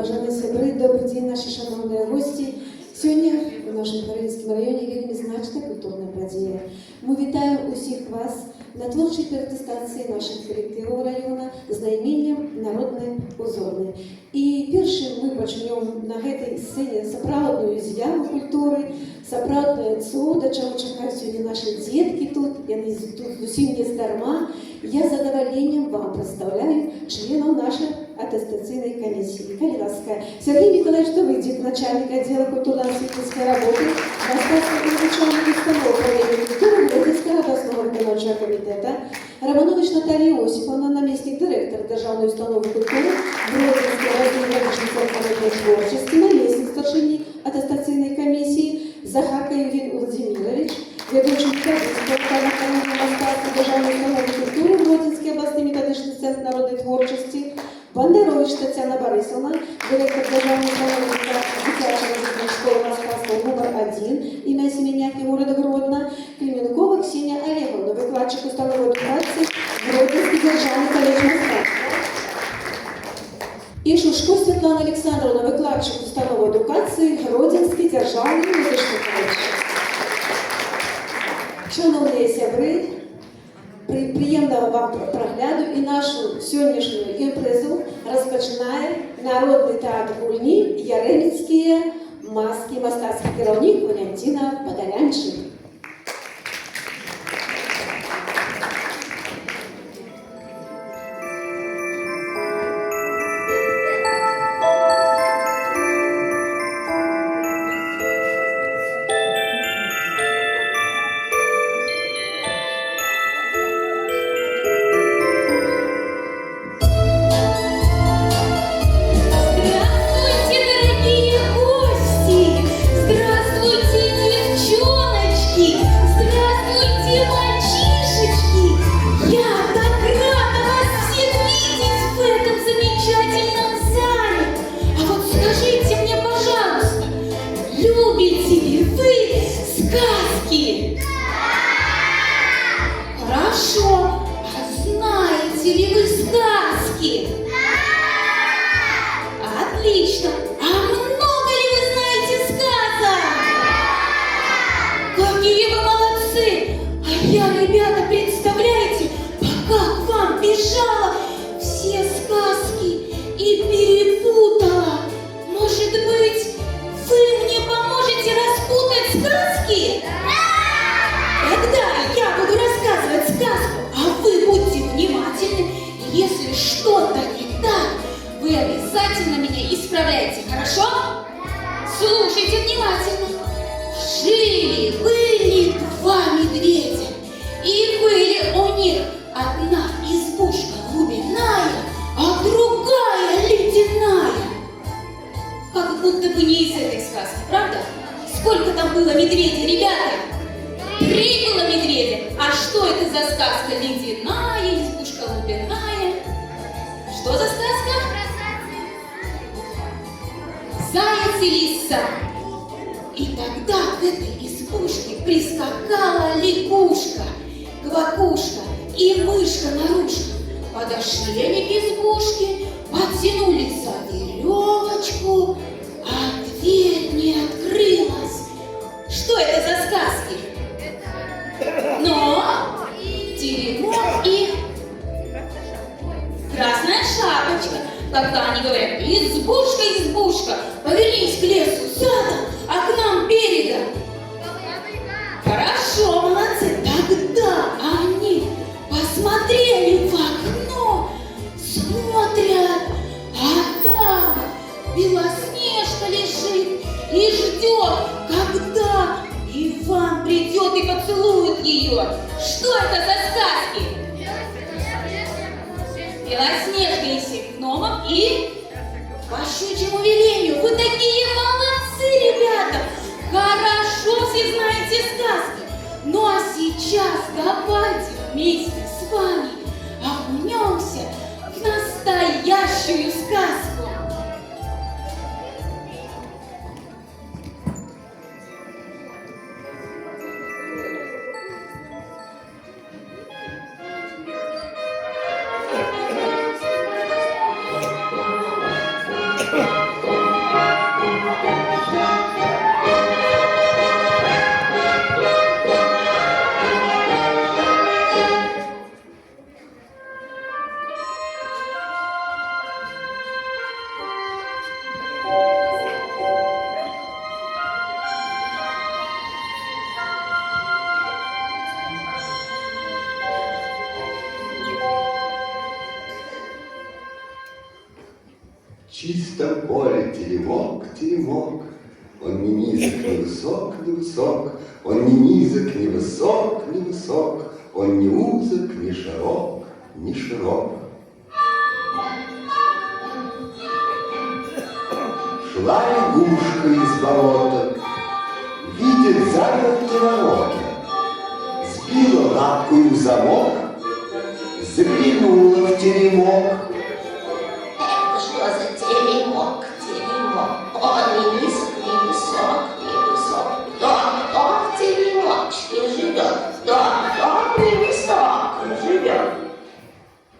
Бажаные сябры, добрый день, наши шановные гости. Сегодня в нашем Карелінському районі вельми значна культурна подія. Ми вітаємо усіх вас на творчій перетестації наших колективів району з найменням «Народне узорне». І першим ми почнемо на цій сцені сапраўдную з'яву культури, сапраўднае цудо, чого чекають сьогодні наші дітки тут, вони тут зовсім не здарма. Я з задоволенням вам представляю членов нашей аттестационной комиссии. Калиновская. Сергей Николаевич Давыдик, начальник отдела культурно-осветительской работы Московского установы управления культуры Гродненского областного виконавчего комитета. Романович Наталья Иосифовна, наместник директора Державной установы культуры Гродненского раздельно-научно-церковной творчества, наместник старшины аттестационной комиссии. Захарка Евгений Владимирович, ведущий Державной установы культуры Гродненский областный методичный центр народной творчести. Бондарович Татьяна Борисовна, директор Державной установы дитячої школи мистецтва номер 1 ім'я Семеняки города Гродно. Клименкова Ксения Олеговна, викладчик установи едукації Гродненський державний коледж мистецтва. І Шушко Світлана Олександровна, викладчик установи едукації Гродненський державний музичний коледж. Шановні сябри, приємного вам прогляду і нашу сьогоднішню імпрезу розпочинає Народний театр гульні «Яреміцькі маски», мастацький керівник Валентина Подолянчик. чистом поле теремок, теремок. Он не низок, не высок, не высок. Он не низок, не высок, не высок. Он не узок, не широк, не широк. Шла лягушка из болота, видит заперты ворота, сбила лапкою замок, заглянула в теремок. Это что за теремок, теремок? Он ни низок, ни высок, ни высок. Кто в теремочке живет? Кто невысоко живет?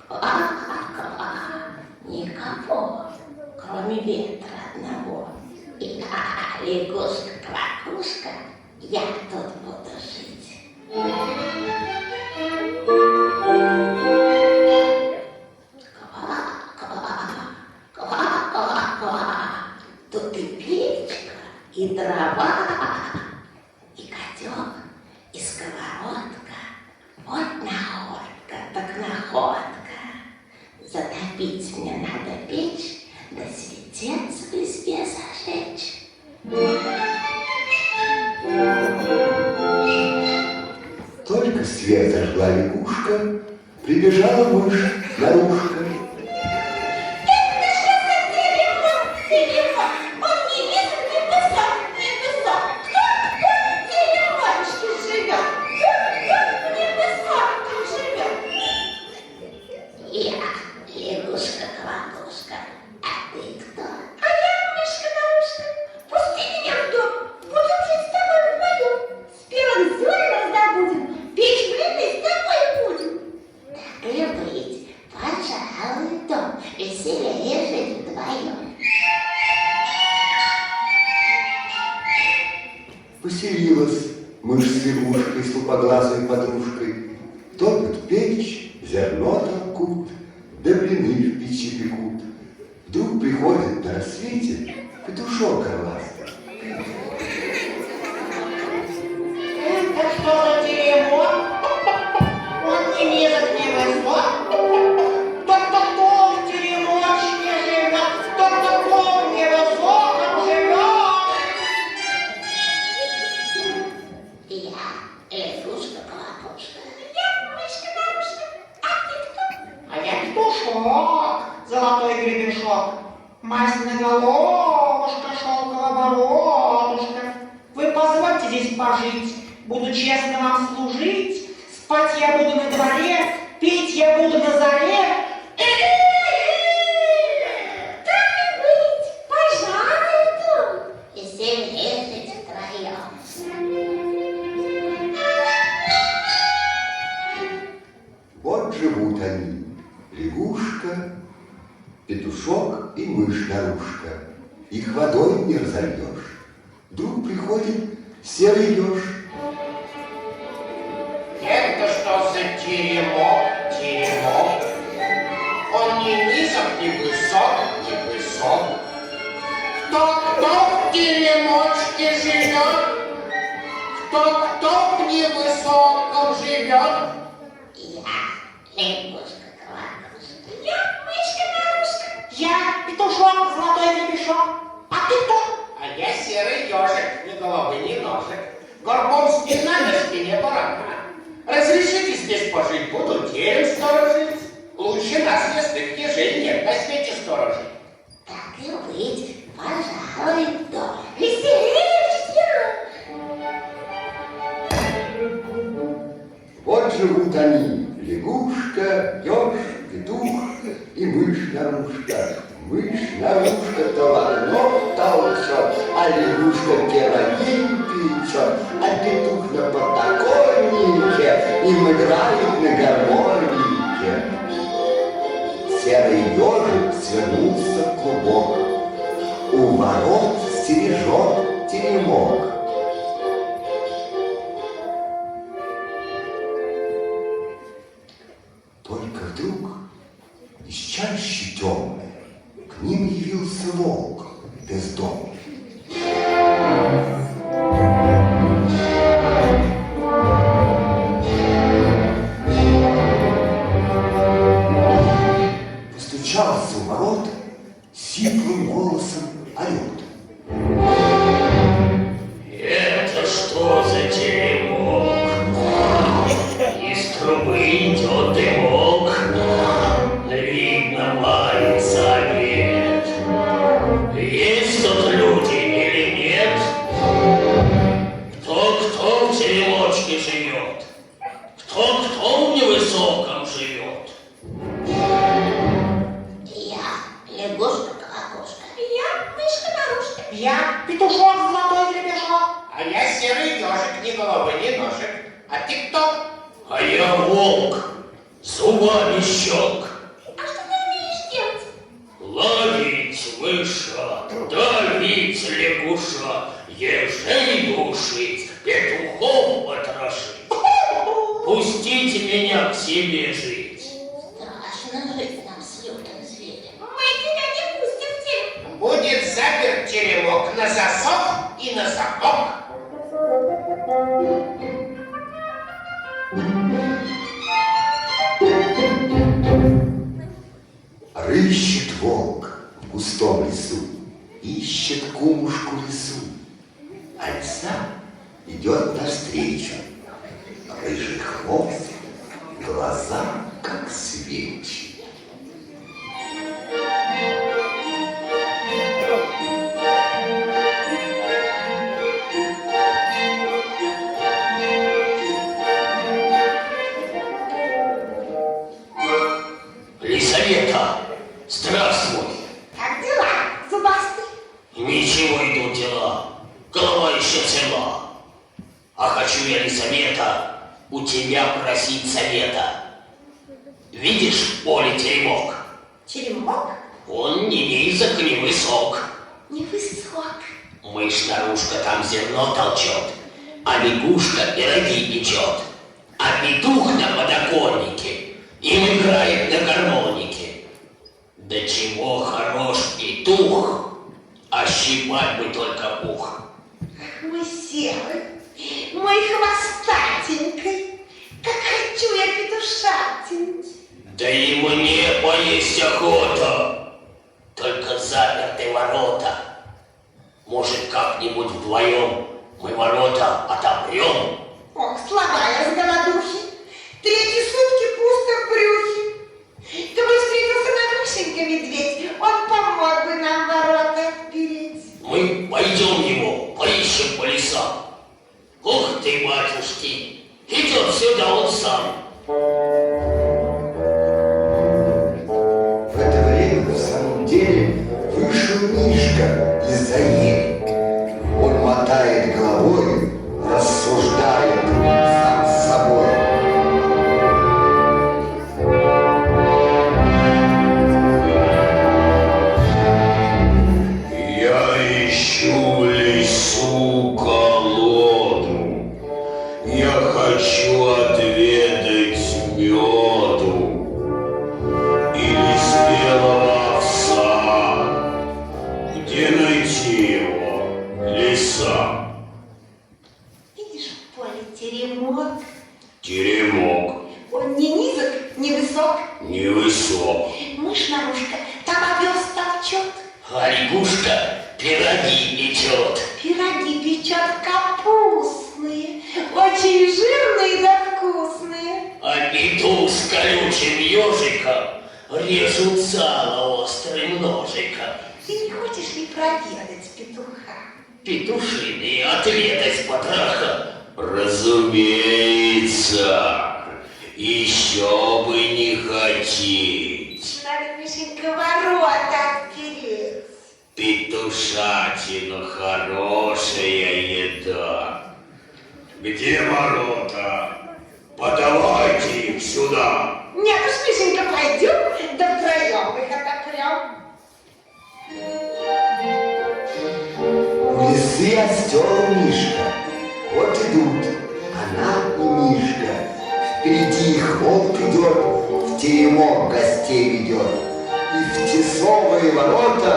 Ква-ква-ква, никого, кроме ветра одного. И лягушка-квакушка, я тут буду жить. Тут и печка, и дрова, и котел, и сковородка. Вот находка, так находка. Затопить мне надо печь, да светец в избе зажечь. Только свет зажгла лягушка, прибежала мышь наружка. Поселилась мышь с лягушкой, с лупоглазой подружкой. Топят печь, зерно толкут, да блины в печи пекут. Вдруг приходит на рассвете петушок горластый. Это что за теремок? Он не низок, не высок. Кто в теремочке живет, кто в невысоком живет. Я лягушка-квакушка. Я мышка-нарушка. А ты кто? А я петушок, золотой гребешок. Масляная головушка, шелковая бородушка. Вы позвольте здесь пожить, буду честно вам служить. Спать я буду на дворе, петь я буду на заре. Так и быть, пожалуй, веселее жить втроем. Вот живут они, лягушка, петушок и мышь-нарушка. Их водой не разольешь. Вдруг приходит серый еж. Это что за теремок, теремок? Он не низок, не высок, не высок. Кто в теремочке живет? Кто в невысоком живет? Я лягушка-квакушка. Я мышка-нарушка. Я петушок, золотой гребешок. А ты кто? А я серый ежик, ни головы, ни ножек. Горбом спина, на спине барана. Разрешите здесь пожить, буду терем сторожить. Лучше нас лесных ежей нет на свете сторожей. Так и быть, пожалуй, да. Веселее Вот живут они, лягушка, еж, петух и мышь-нарушка. Мышь-нарушка то в окно толчет, а лягушка пироги печет, а петух на подоконнике им играет на гармонике. Серый ежик свернулся в клубок, у ворот стережет теремок. Только вдруг из чащи темной к ним явился волк бездомный. Постучался у ворот сиплым голосом орет. Это что за теремок? Из трубы идет дымок. Видно, варится обед. Есть тут люди или нет? Кто в теремочке живет? Кто в невысоком живет? Я лягушка-колокушка. Я мышка-нарушка. Я петушок золотой гребешок. А я серый ежик, ни головы, ни ножек. А ты кто? А я волк, зубами щелк. А что ты умеешь делать? Ловить мыша, давить лягуша, ежей душить, петухов потрошить. Пустите меня к себе жить. Страшно жить нам с лютым зверем. Мы тебя не пустим в тень. Будет заперт теремок на засов и на замок. Рыщет волк в густом лесу, ищет кумушку лису. А лиса идет навстречу. Рыжий хвост, глаза как свечи. Лисавета, здравствуй. Как дела, зубастый? Ничего идут дела, голова еще цела. А хочу я, Лисавета, у тебя просить совета. Видишь в поле теремок? Теремок? Он ни низок, ни высок. Невысок. Мышь-нарушка там зерно толчет, а лягушка пироги печет, а петух на подоконнике им играет на гармонике. Да чего хорош петух, а щипать бы только пух. Мой серый, мой хвостатенький, как хочу я петушатенький. Да и мне поесть охота, только заперты ворота. Может, как-нибудь вдвоем мы ворота отопрем? Ох, слабая с голодухи, 3 сутки пусто в брюхе. Ты бы встретился на Гришенька медведь, он помог бы нам ворота отпереть. Мы пойдем его, поищем по лесам. Ух ты, батюшки, идет сюда он сам. В это время в самом деле вышел Мишка из-за ели. Он мотает головой, рассуждает сам с собой. Я ищу лесу колоду, я хочу отведать меду или спелого овса. Где найти его, лиса? Видишь в поле теремок? Теремок Он не низок, не высок. невысок, Мышь-нарушка там овес толчет. а лягушка пироги печет. Пироги печет капустные, очень жирные да вкусные. А петух с колючим ежиком режут сало острым ножиком. Ты не хочешь ли проведать петуха? Петушиные отведать потроха. Разумеется, еще бы не хотеть. Надо, Мишенька, ворота отпереть. Петушатина хорошая еда. Где ворота? Подавайте их сюда. Нет уж, Мишенька, пойдем, да втроем их отопрем. У лисы остел Мишка. Вот идут она и Мишка. Впереди их волк идет, в теремок гостей ведет. И в тесовые ворота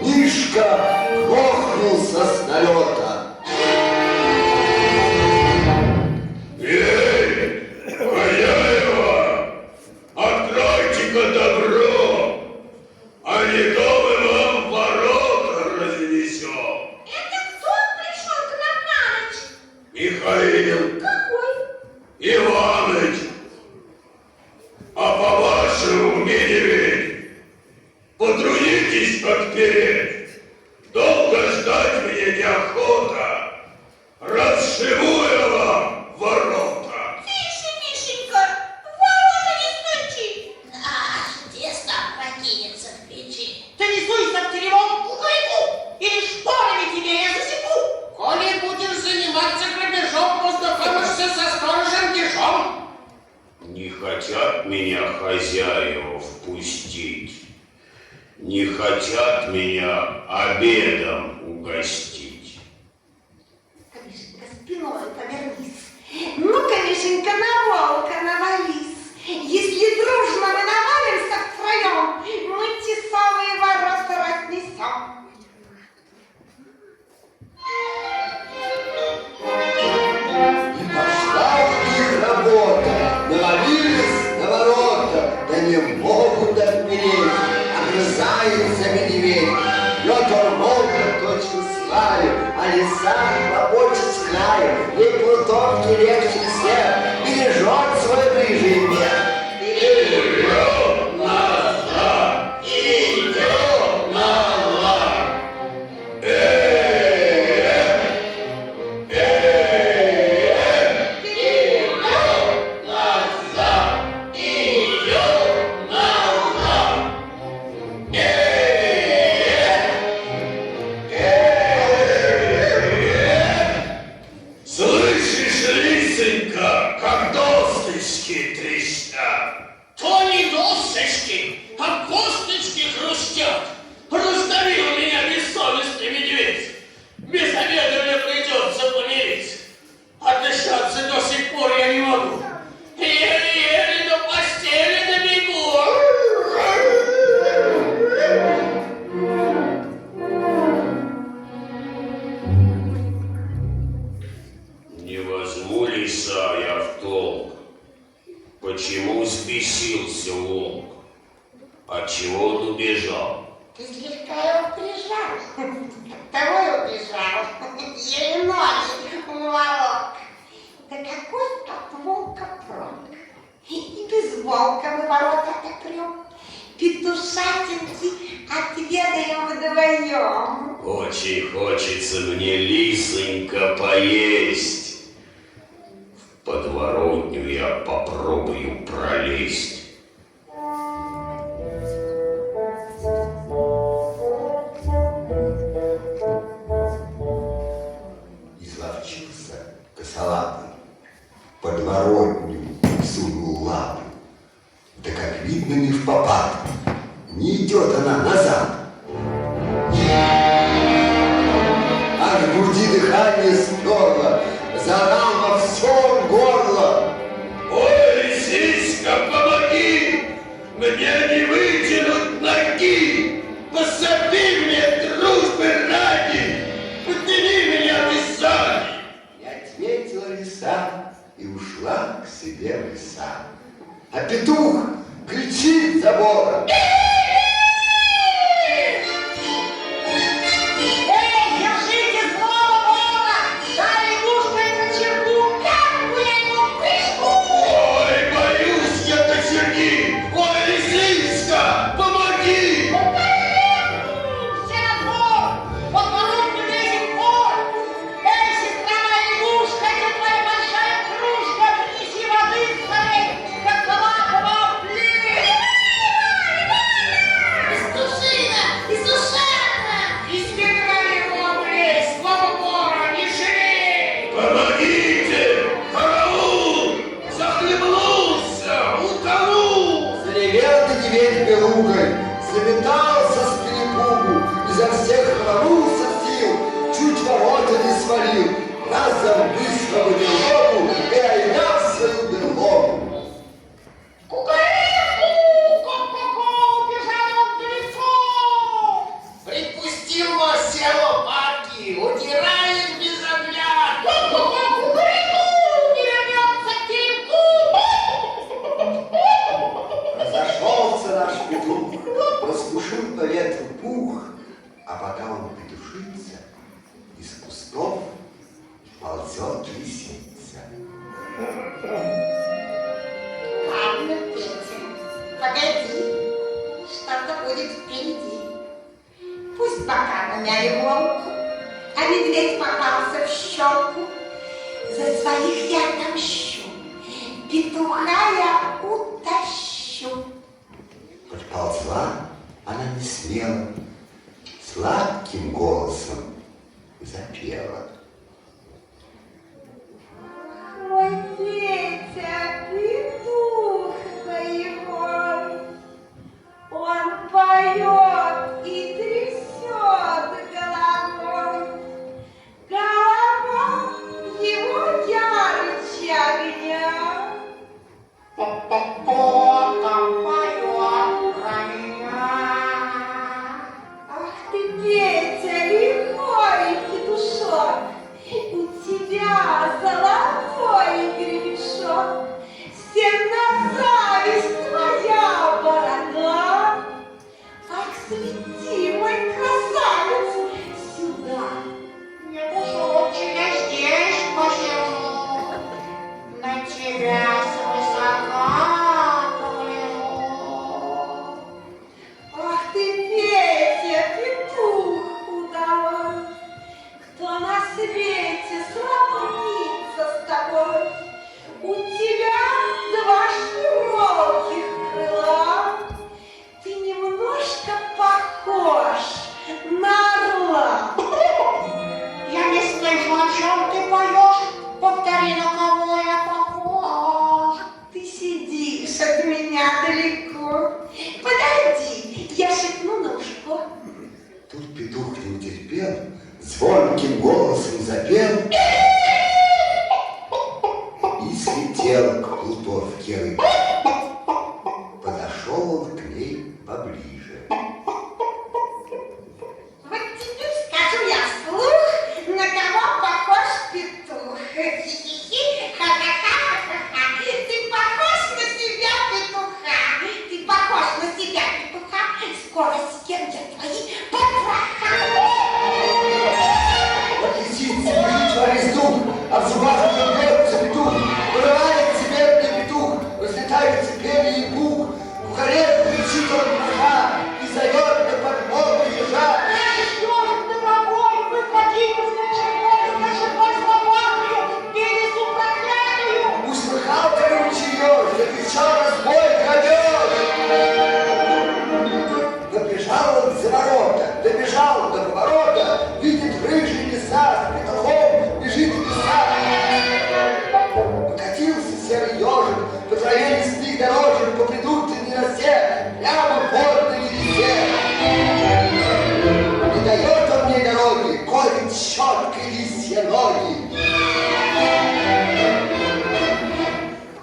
Мишка грохнулся с налета. Эй, хозяева, откройте-ка добро, а не то мы вам Потрудитесь отпереть. Долго ждать мне неохота. Расшибу я вам ворота. Тише, Мишенька, в ворота не стучи. Ах, тесто прокинется в печи. Ты не суйся в телефон кукареку, или шторами тебе я засеку. Коли будешь заниматься грабежом, познакомишься со сторожем Дежом. Не хотят меня хозяева впустить. Не хотят меня обедом угостить. Мишенька, спиной повернись. Ну-ка, Мишенька, на волка навались. Если дружно мы навалимся втроем, мы тесовые ворота разнесем. И пошла у них работа, навалились на ворота, да не могут отпереть, огрызается медведь. Петр молко точно с краю, а лиса хлопочет с краю, ей плутовки легче всех, бережет свой рыжий мех. Идем назад, идем назад. Слышишь, лисенька, как досточки трещат? То не досочки, а косточки хрустят. Раздавил меня бессовестный медведь. Без обеда мне придется помирить. Отдышаться до сих пор я не могу. Еле-еле до постели добегу. Не возьму лиса я в толк. Почему взбесился волк? Отчего он убежал? Ты слегка его прижал. Того и убежал. Еле ноги умолок. Да какой от волка прок? И без волка мы ворота отопрем. Петушатинки отведаем вдвоем. Очень хочется мне, лисонька, поесть. В подворотню я попробую пролезть. Изловчился косолапый, подворотню сунул лапу. Да как видно, не впопад, не идет она назад. Аж в груди дыхание сперло, заорал во всем горло. Ой, лисичка, помоги! Мне не вытянуть ноги! Пособи мне дружбы ради! Подними меня ты сзади! И ответила лиса и ушла к себе в леса. А петух кричит с забора. Эй, держите злого бога! Дай игрушку и кочергу! Какую ему прыжку! Ой, боюсь я кочерги! Ой, лисичка, помоги! Все на двор! Подворотню лезет вор! Эй, сестра моя игрушка, где твоя большая кружка? Принеси воды скорей, как лаково плеть! Истушина, истушата. Из ведра его облезь, слава богу, не жалей. Помогите! Караул! Захлебнулся! Утонул! Заревел медведь белугой, заметался с перепугу, изо всех рванулся сил, чуть ворота не свалил, разом быстро в берлогу и айда в свою берлогу. Кукареку! Ко-ко-ко! Убежал он далеко! Припустил во все лопатки, удирает без оглядки. Ко-ко-ко! Кукареку! Не вернется к теремку! Разошелся наш петух, распушил по ветру пух, а пока он петушится, из кустов ползет лисица. Ладно, Петя, погоди, что-то будет впереди. Пусть пока намяли волку, а медведь попался в щелку. За своих я отомщу, петуха я утащу. Подползла она не смело, сладким голосом запела. Ой, Петя, петух боевой, он поет и трясет головой. Голова его ярче огня. Потом поет про меня. Ах ты, Петя, лихой петушок, у тебя золотой гребешок, всем на зависть твоя борода. Ах, свети, мой красавец, сюда. Нет уж лучше я здесь посижу, на тебя свысока погляжу. Ах ты, Петя, петух удалой, кто на свете сравнится с тобой? У тебя два широких крыла, ты немножко похож на орла. Я не слышу, о чем ты поешь. Повтори, на кого я похож. Ты сидишь от меня далеко. Подойди, я шепну на ушко. Тут петух не утерпел, звонким голосом запел и слетел к плутовке рыбе. Подошел он к ней поближе. Вот теперь скажу я вслух, на кого похож петух. Хи-хи-хи, ха-ха-ха-ха-ха. Ты похож на себя, петуха. Ты похож на себя, петуха. Скоро съем я твои потроха. Вот лисица бежит во весь дух, а в зубах ее бьется петух. Вырывается бедный петух, разлетается перья и пух. Кухарев кричит он плоха и зовет на подмогу ежа. Ежик дорогой, выходи из нашей слободную, пересу проклятую. Услыхал колючий еж, закричал разбой грабеж. Добежал он за ворота, добежал до поворота, видит рыжий лиса с петухом, бежит в леса. Покатился серый ежик по траве лесных дорожек, по придутной росе, прямо под ноги лисе. Не дает он мне дороги, колет щеткой лисья ноги.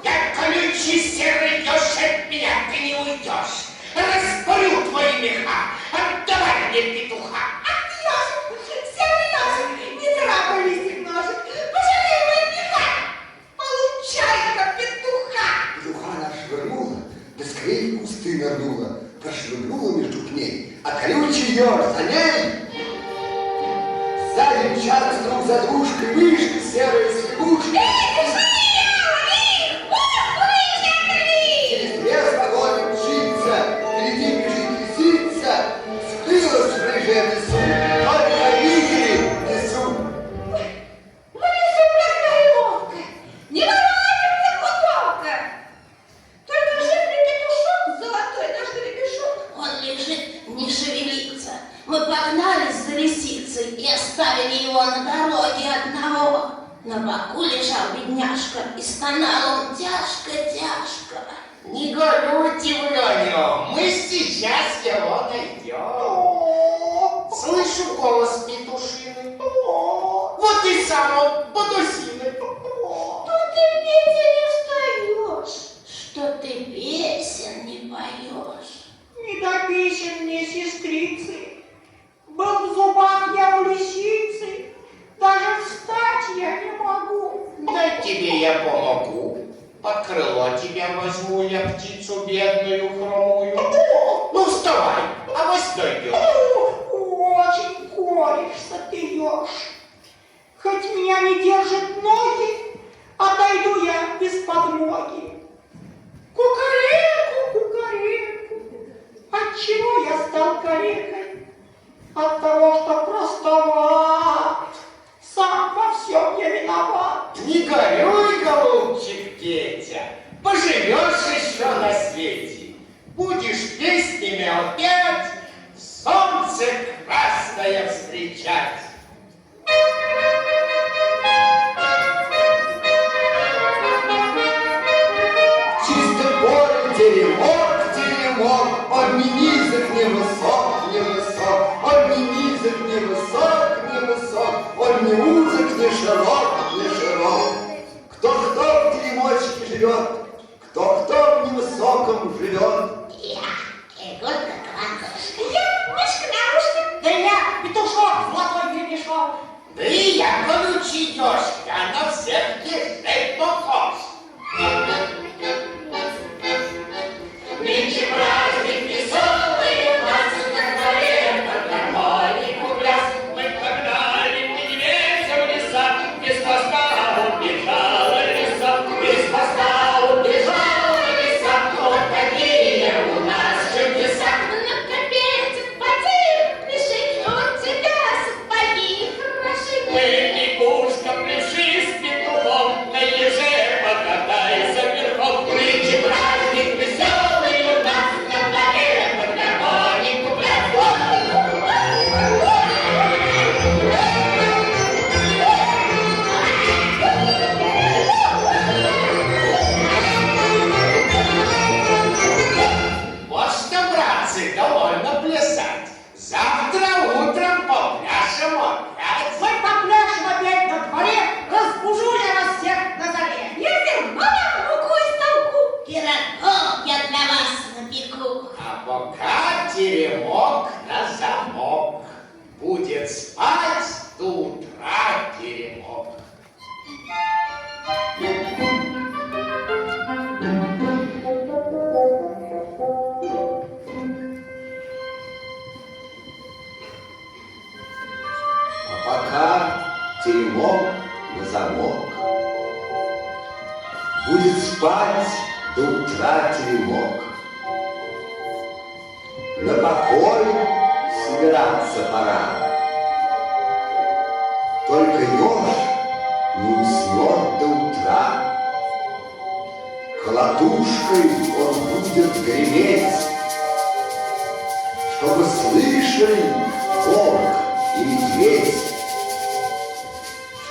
Я колючий серый еж, от меня ты не уйдешь. Распорю твои меха, отдавай мне петуха. Ах ты, ежик, серый ежик, не царапай листик ножик. Пожалей мои меха, получай-ка петуха. Петуха она швырнула, да скорее в кусты нырнула, прошвырнула между пней, а колючий еж за ней. Сзади мчатся друг за дружкой мышки, серые слегушки. Через лес погоня мчится, впереди бежит лисица, скрылась рыжая в лесу, только видели в лесу. В лесу такая ловко, не воротится плутовка. Только жирный петушок, золотой наш гребешок. Он лежит, не шевелится. Мы погнались за лисицей и оставили его на дороге одного. На боку лежал бедняжка, и стонал он тяжко-тяжко. Не горюйте вы о нем, мы сейчас его найдем. Слышу голос петушиный. Вот и сам он, подусиный. Что ты, Петя, не встаешь? Что ты песен не поешь? Не до песен мне, сестрицы. Был в зубах я у лисицы, даже встать я не могу. Дай тебе я помогу. Под крыло тебя возьму я, птицу бедную хромую. Ну, вставай, от того, что простоват. Сам во всем я виноват. Не горюй, голубчик Петя, поживешь еще на свете. Будешь песнями опять солнце красное встречать. Чисто поле теремок, теремок, он не низок, не высок, не высок, он не низок, не высок, не высок, он не узок, не широк, не широк. Кто-кто в теремочке живет, кто-кто в невысоком живет. Я, Егорка Квакушка. Я мышка-нарушка. Да я петушок, золотой гребешок. Да и я колючий дёшка, на всех ежей похож. Нынче праздник веселый, у нас на дворе под гармонику пляс. Мы погнали медведя в леса, без хвоста убежала лиса, без хвоста убежала лиса. Вот такие у нас чудеса. На копейте поди, пиши, у тебя сапоги хороши. Мы, лягушка, пляши с петухом, на еже покатайся верхом. Нынче праздник веселый у нас на дворе под гармонику пляс. Вот что, братцы, довольно плясать. Завтра утром попляшем опять. Мы попляшем опять на дворе, разбужу я вас всех на заре. Я зерном рукой столку, пирогов я для вас напеку. А пока теремок на замок. Будет спать до утра теремок. А пока теремок на замок, будет спать до утра теремок. На покой собираться пора. Только еж не уснет до утра. Колотушкой он будет греметь, чтобы слышали волк и медведь,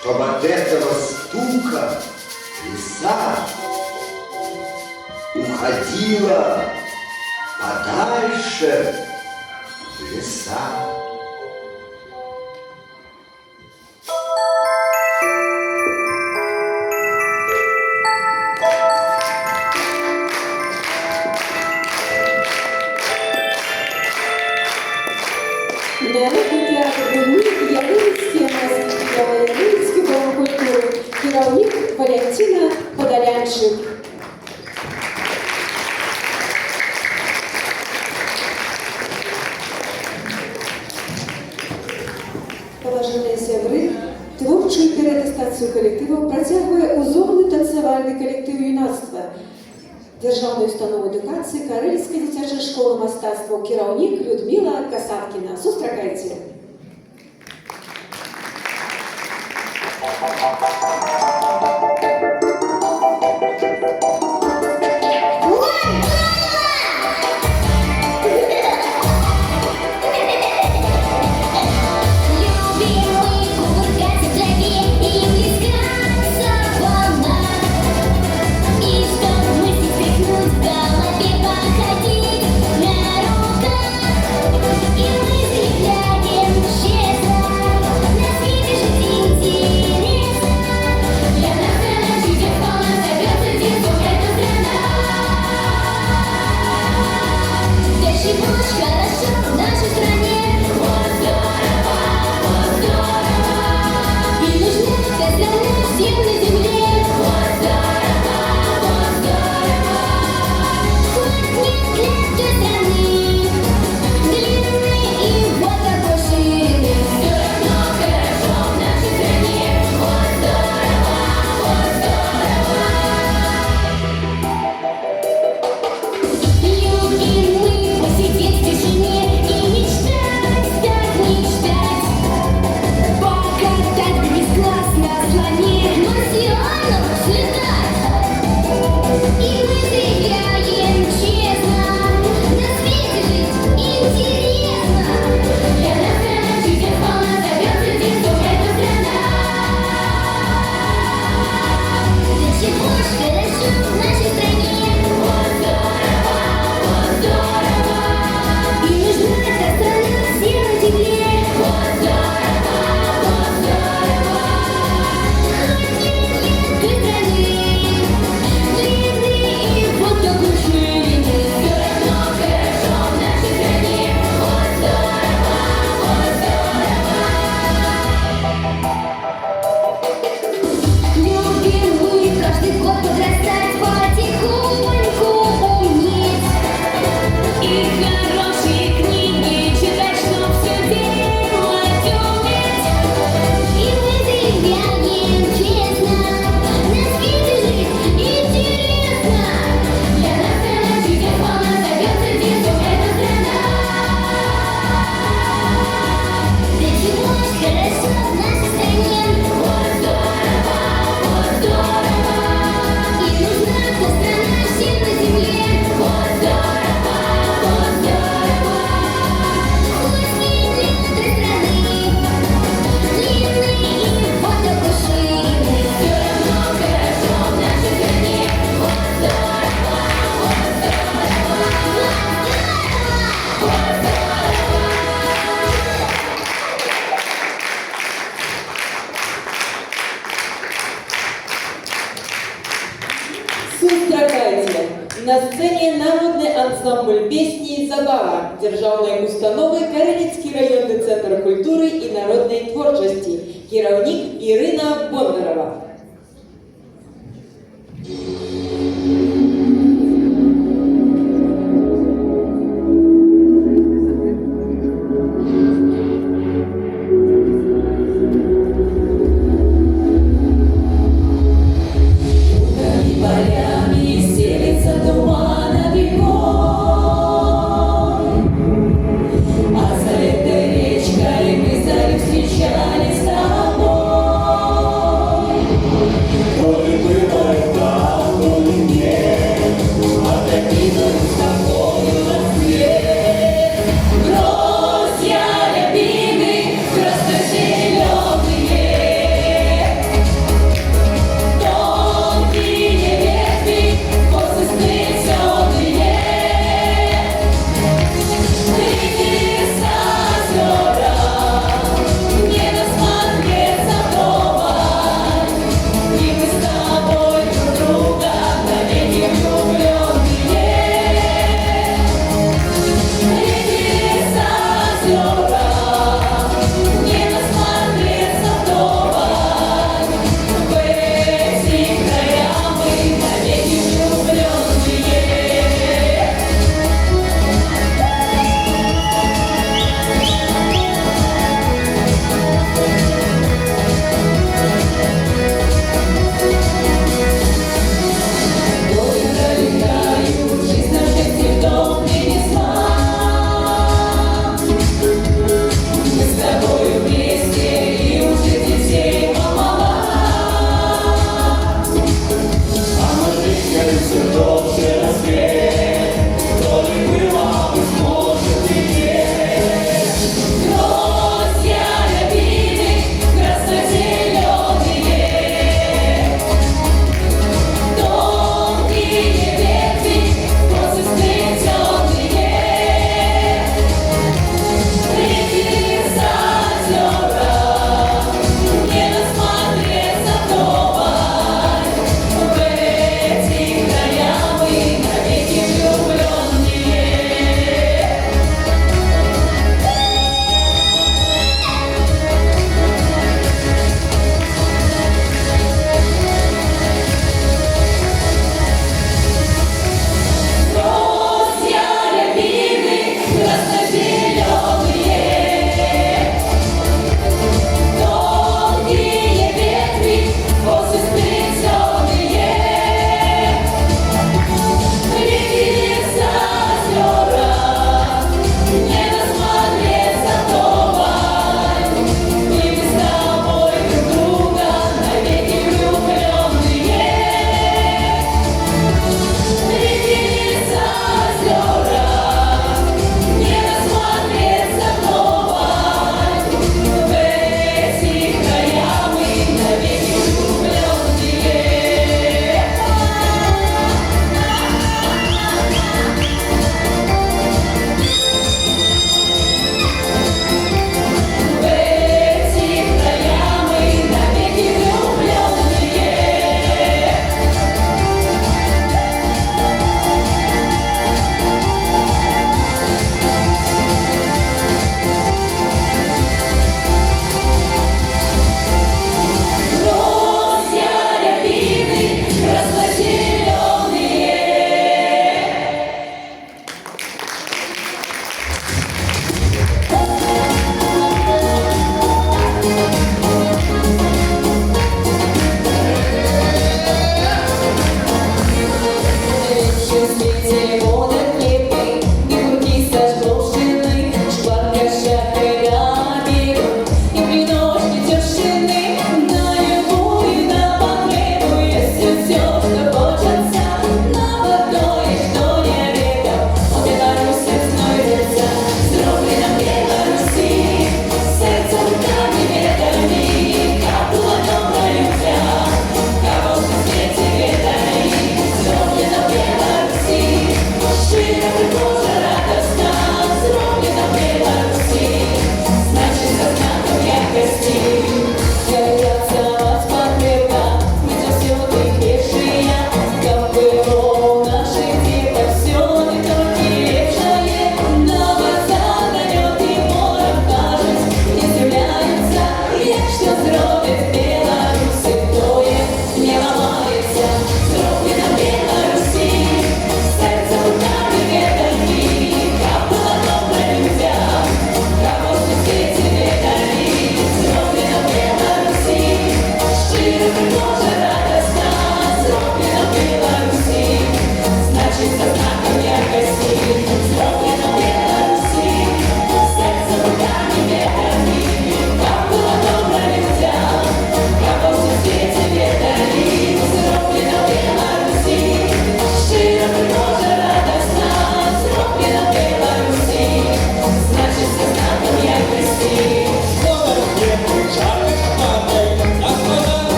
чтобы от этого стука лиса уходила подальше в леса. Народний театр «Гульник», Ялинський, Ялинський дом культури, керівник Валентина Подолянчик. Поважні сябри, творчу переатестацію колективу протягує узорний танцювальний колектив юнацтва Державної установи едукації Карельська дитяча школа мистецтва, керівник Людмила Касаткіна. Зустрічайте. И мы взглянем ансамбль песні «Забава» державної установи Кареліцький районний центр культури і народної творчості. Керівник Ірина Бондарова. Встречались с тобой.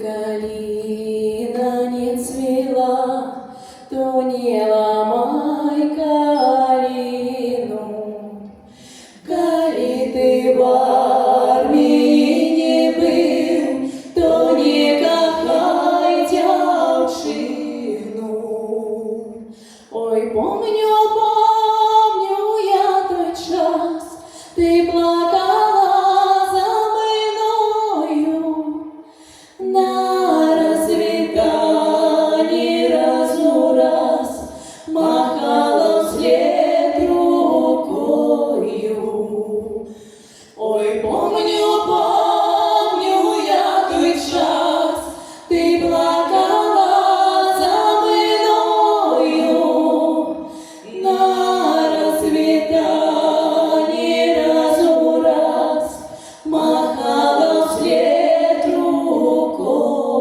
калина не цвела, то не ломай калину. Коли ты в армии не был, то не кохай девчину. Ой, помню я тот час, ты плакала за мною. На рассветании раз махала вслед рукою. Ой, помню я тот час, ты плакала за мною. На рассветании раз махала вслед рукою.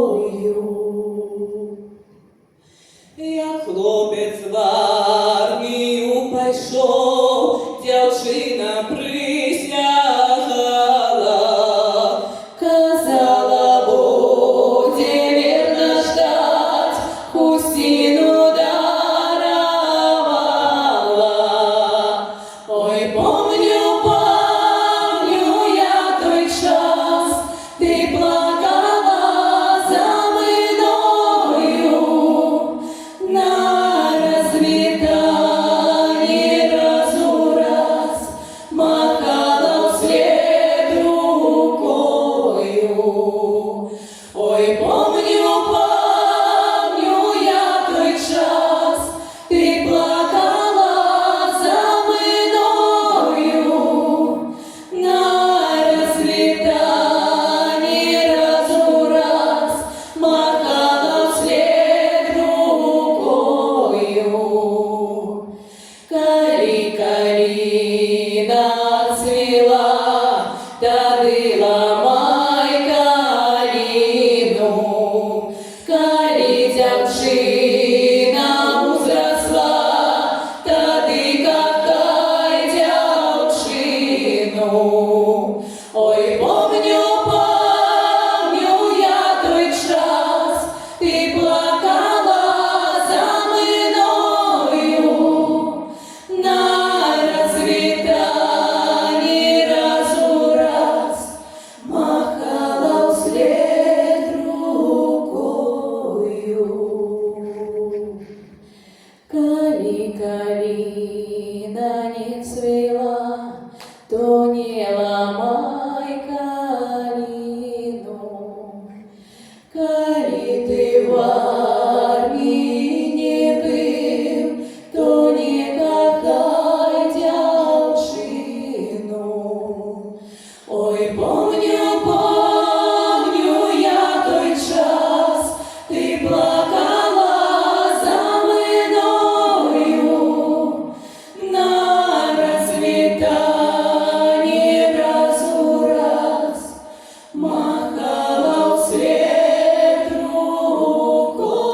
Як хлопець в армію пішов, дівчина присягала, казала, буде вірно ждать, Хустину даровала. Ой, помню я той час, ти плакала за мною. На рассветании раз махала вслед рукою. Ой, помню я той час, ты плакала за мною. На рассветании раз махала вслед рукою. Коли калина цвела, тады ломай калину. Коли девчина узросла, тады кохай девчину. Ой, помню я той час, ты плакала за мною. На рассветании раз махала вслед рукою. Коли калина не цвела, то не ломай калину. Коли ты в армии не был, то не кохай девчину. Ой, помню я той час, ты плакала за мною. На рассветании раз махала вслед рукою.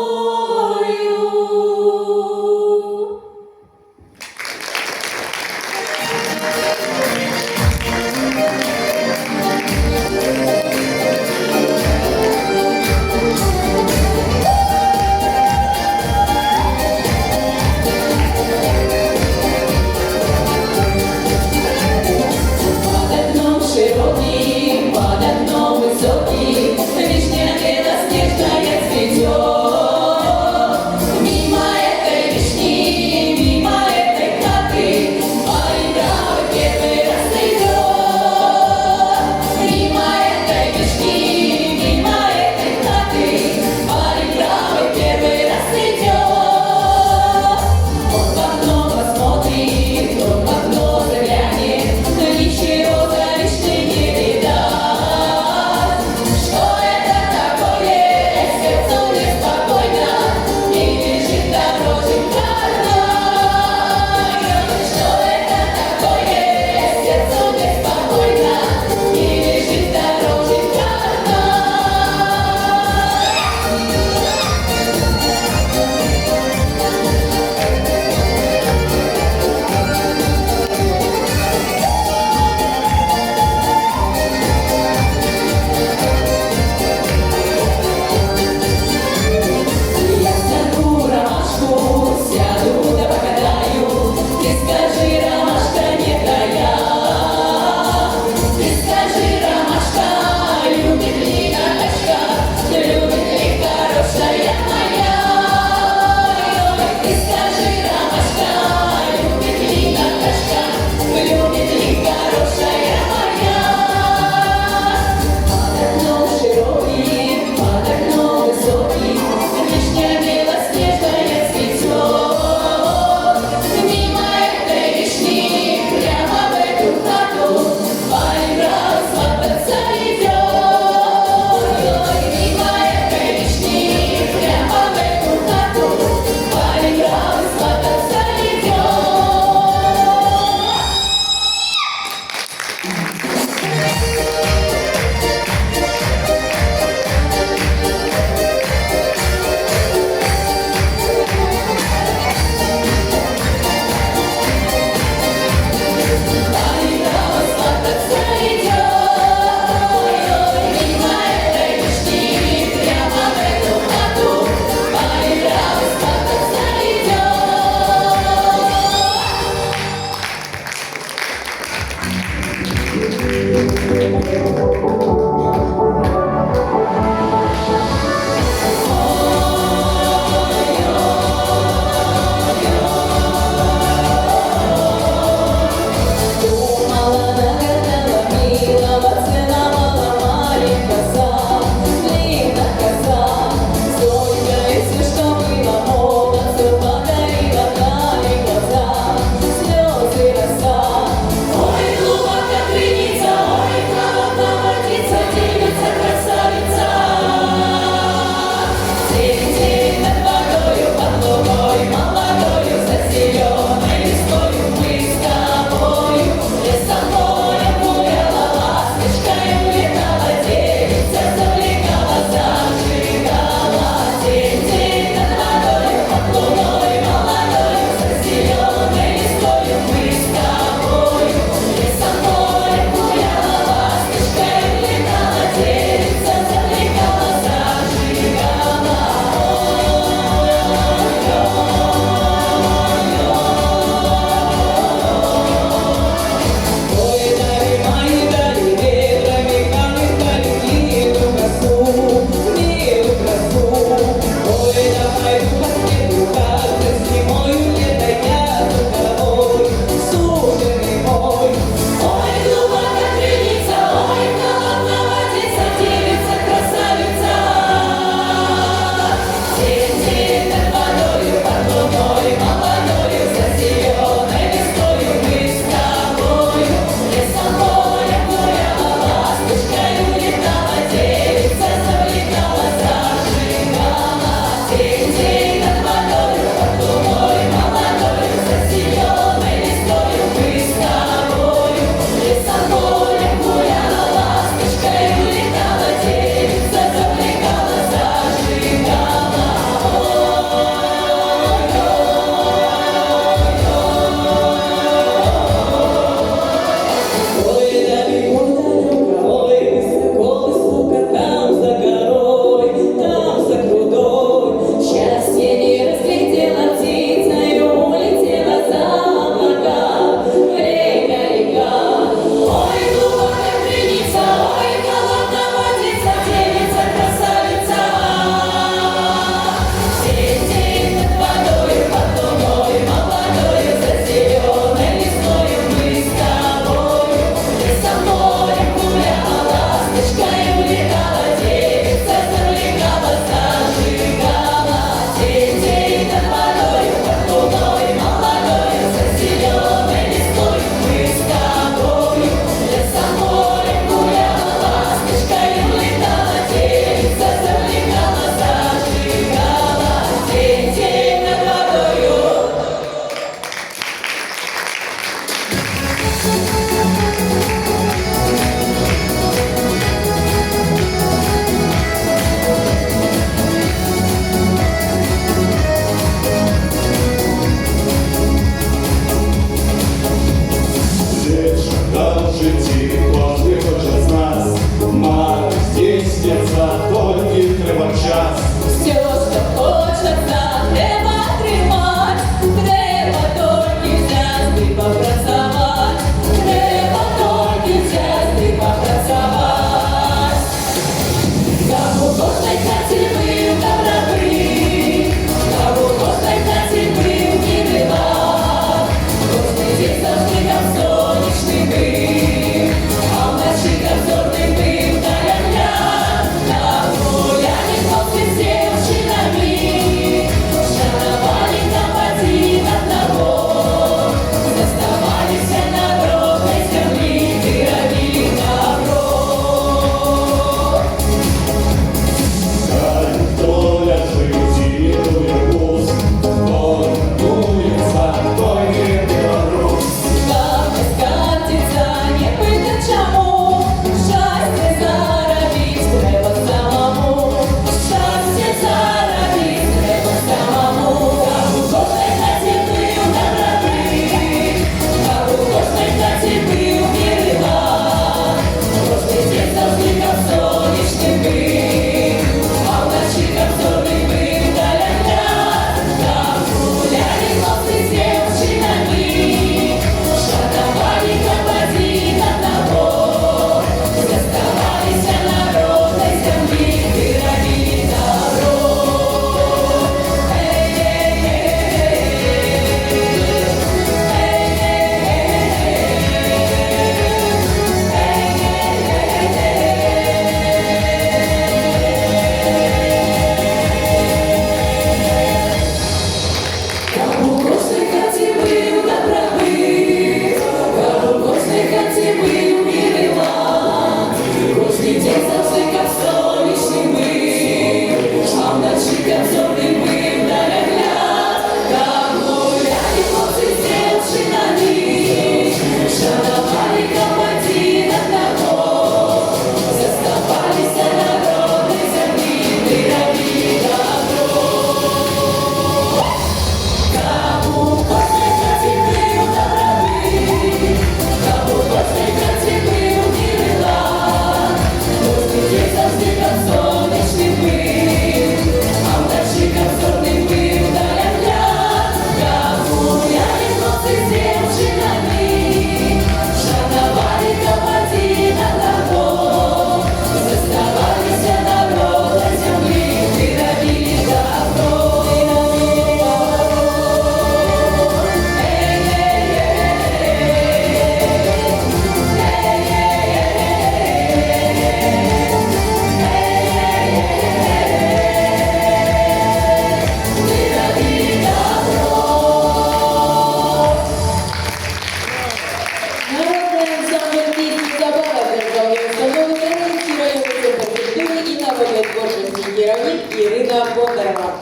творчості керівник Ірина Бондарова.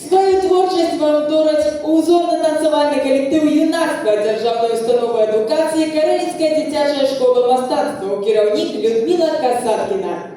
Свою творчість вам дорать узорно-танцювальний колектив юнацтва Державної установи едукації Карелінська дитяча школа мистецтва, керівник Людмила Касаткіна.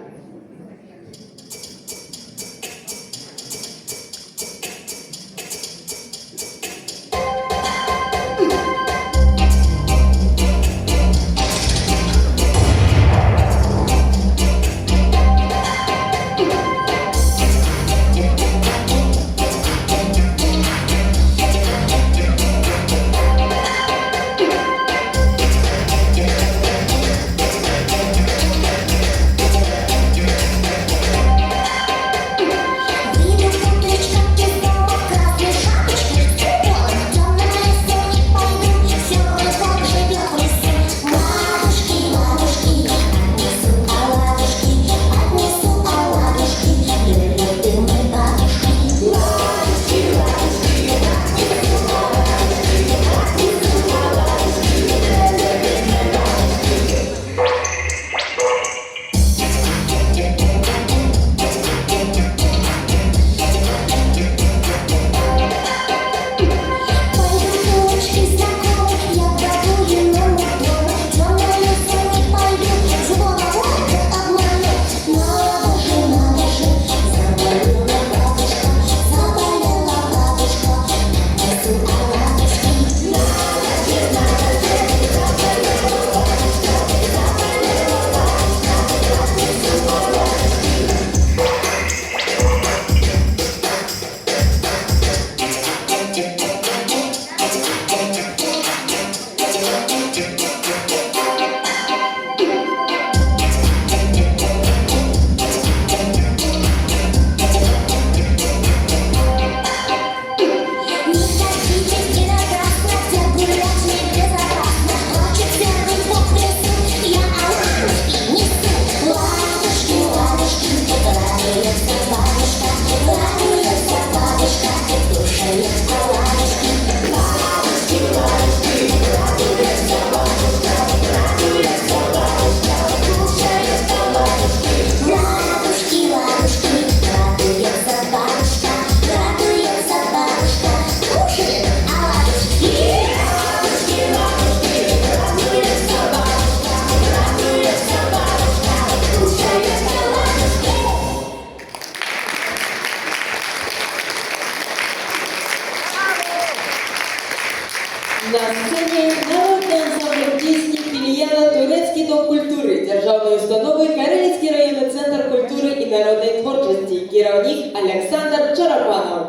На сцені народний ансамбль пісні філіяла Турецький дом культури Державної установи Карелінський районний центр культури і народної творчості, керівник Олександр Чарапанов.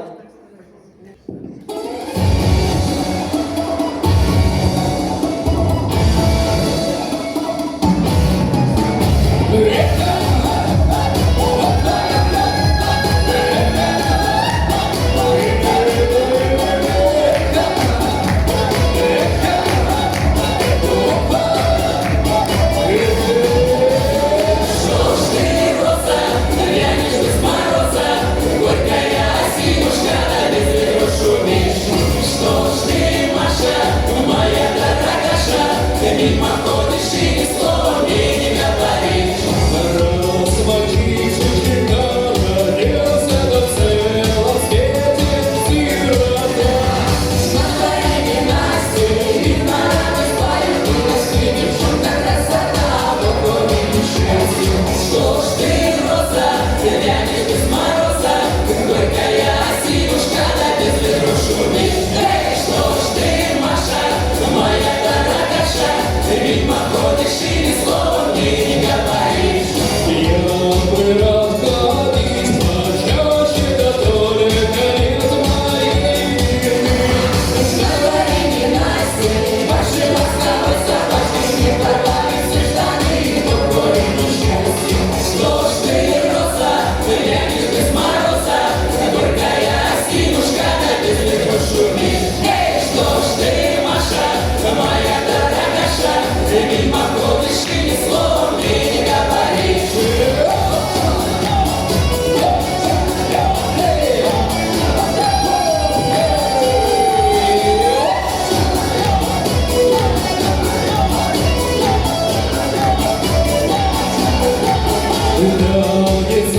Дороги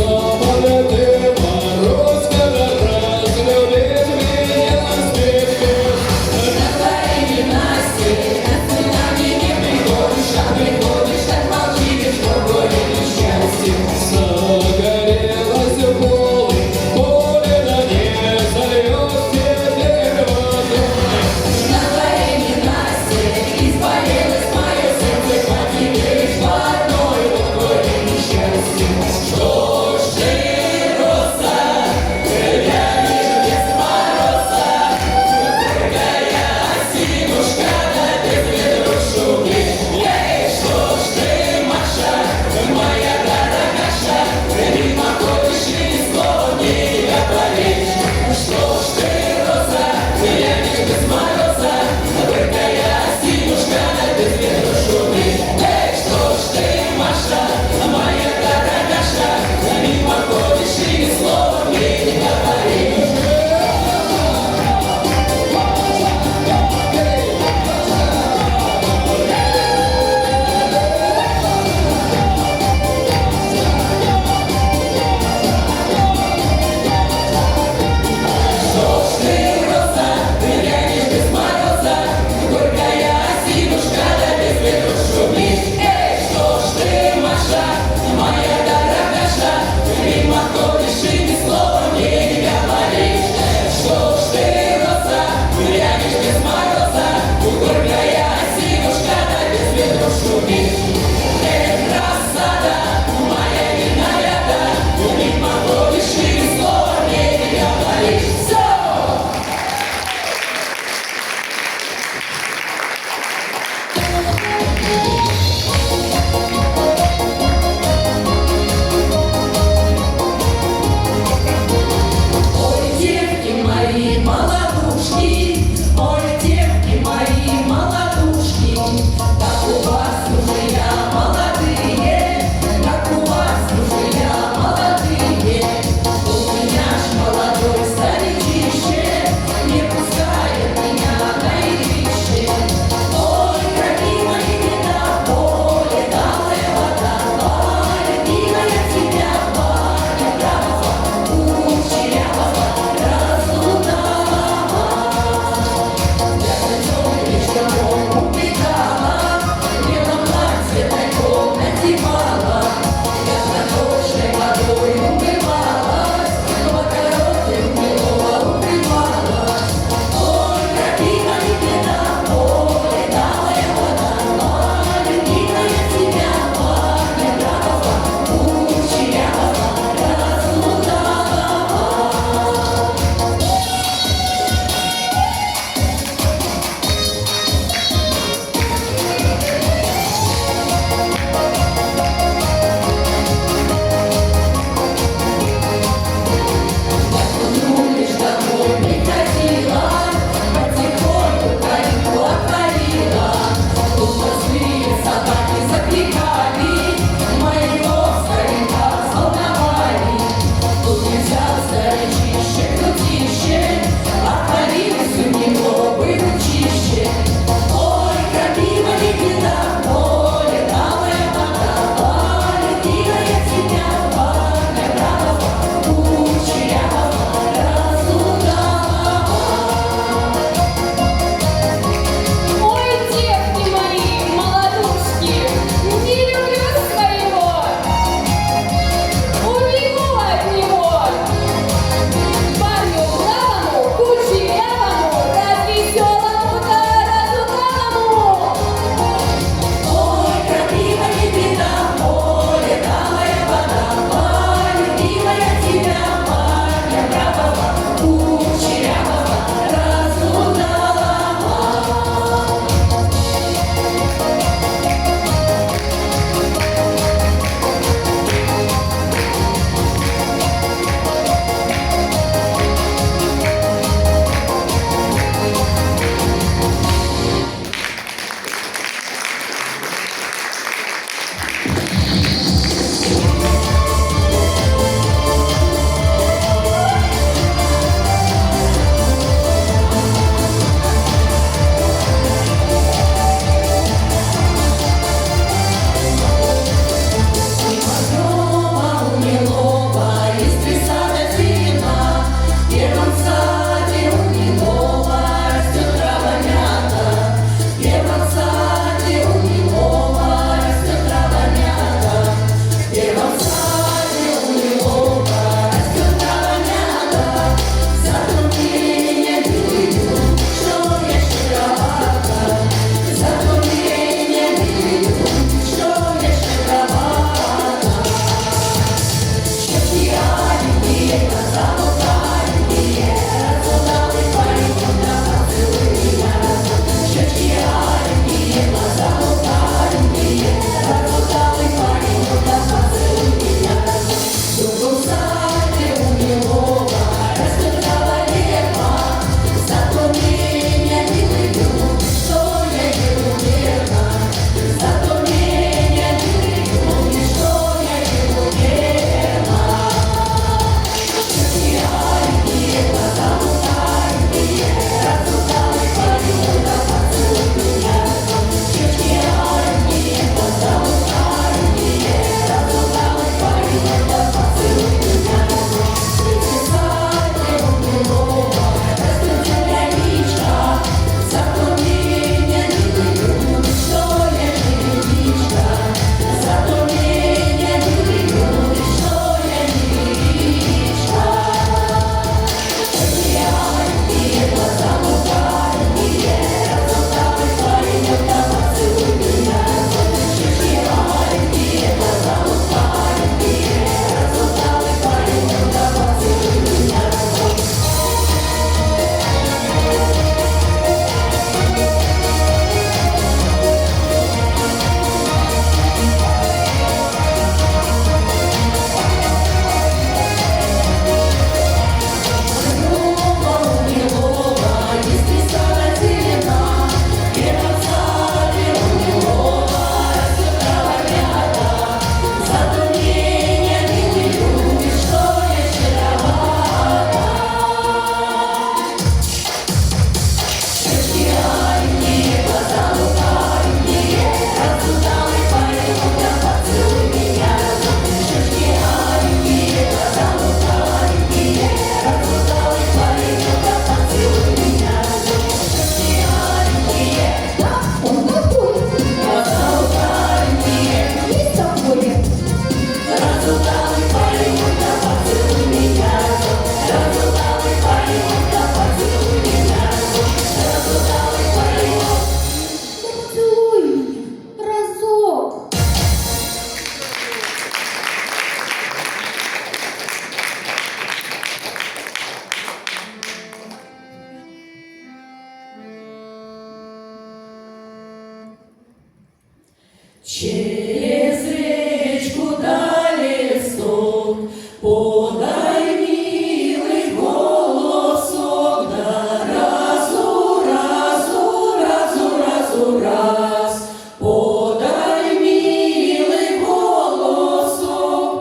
Подай, милый, голосок, да разу, разу, разу, разу, раз. Подай, милый, голосок,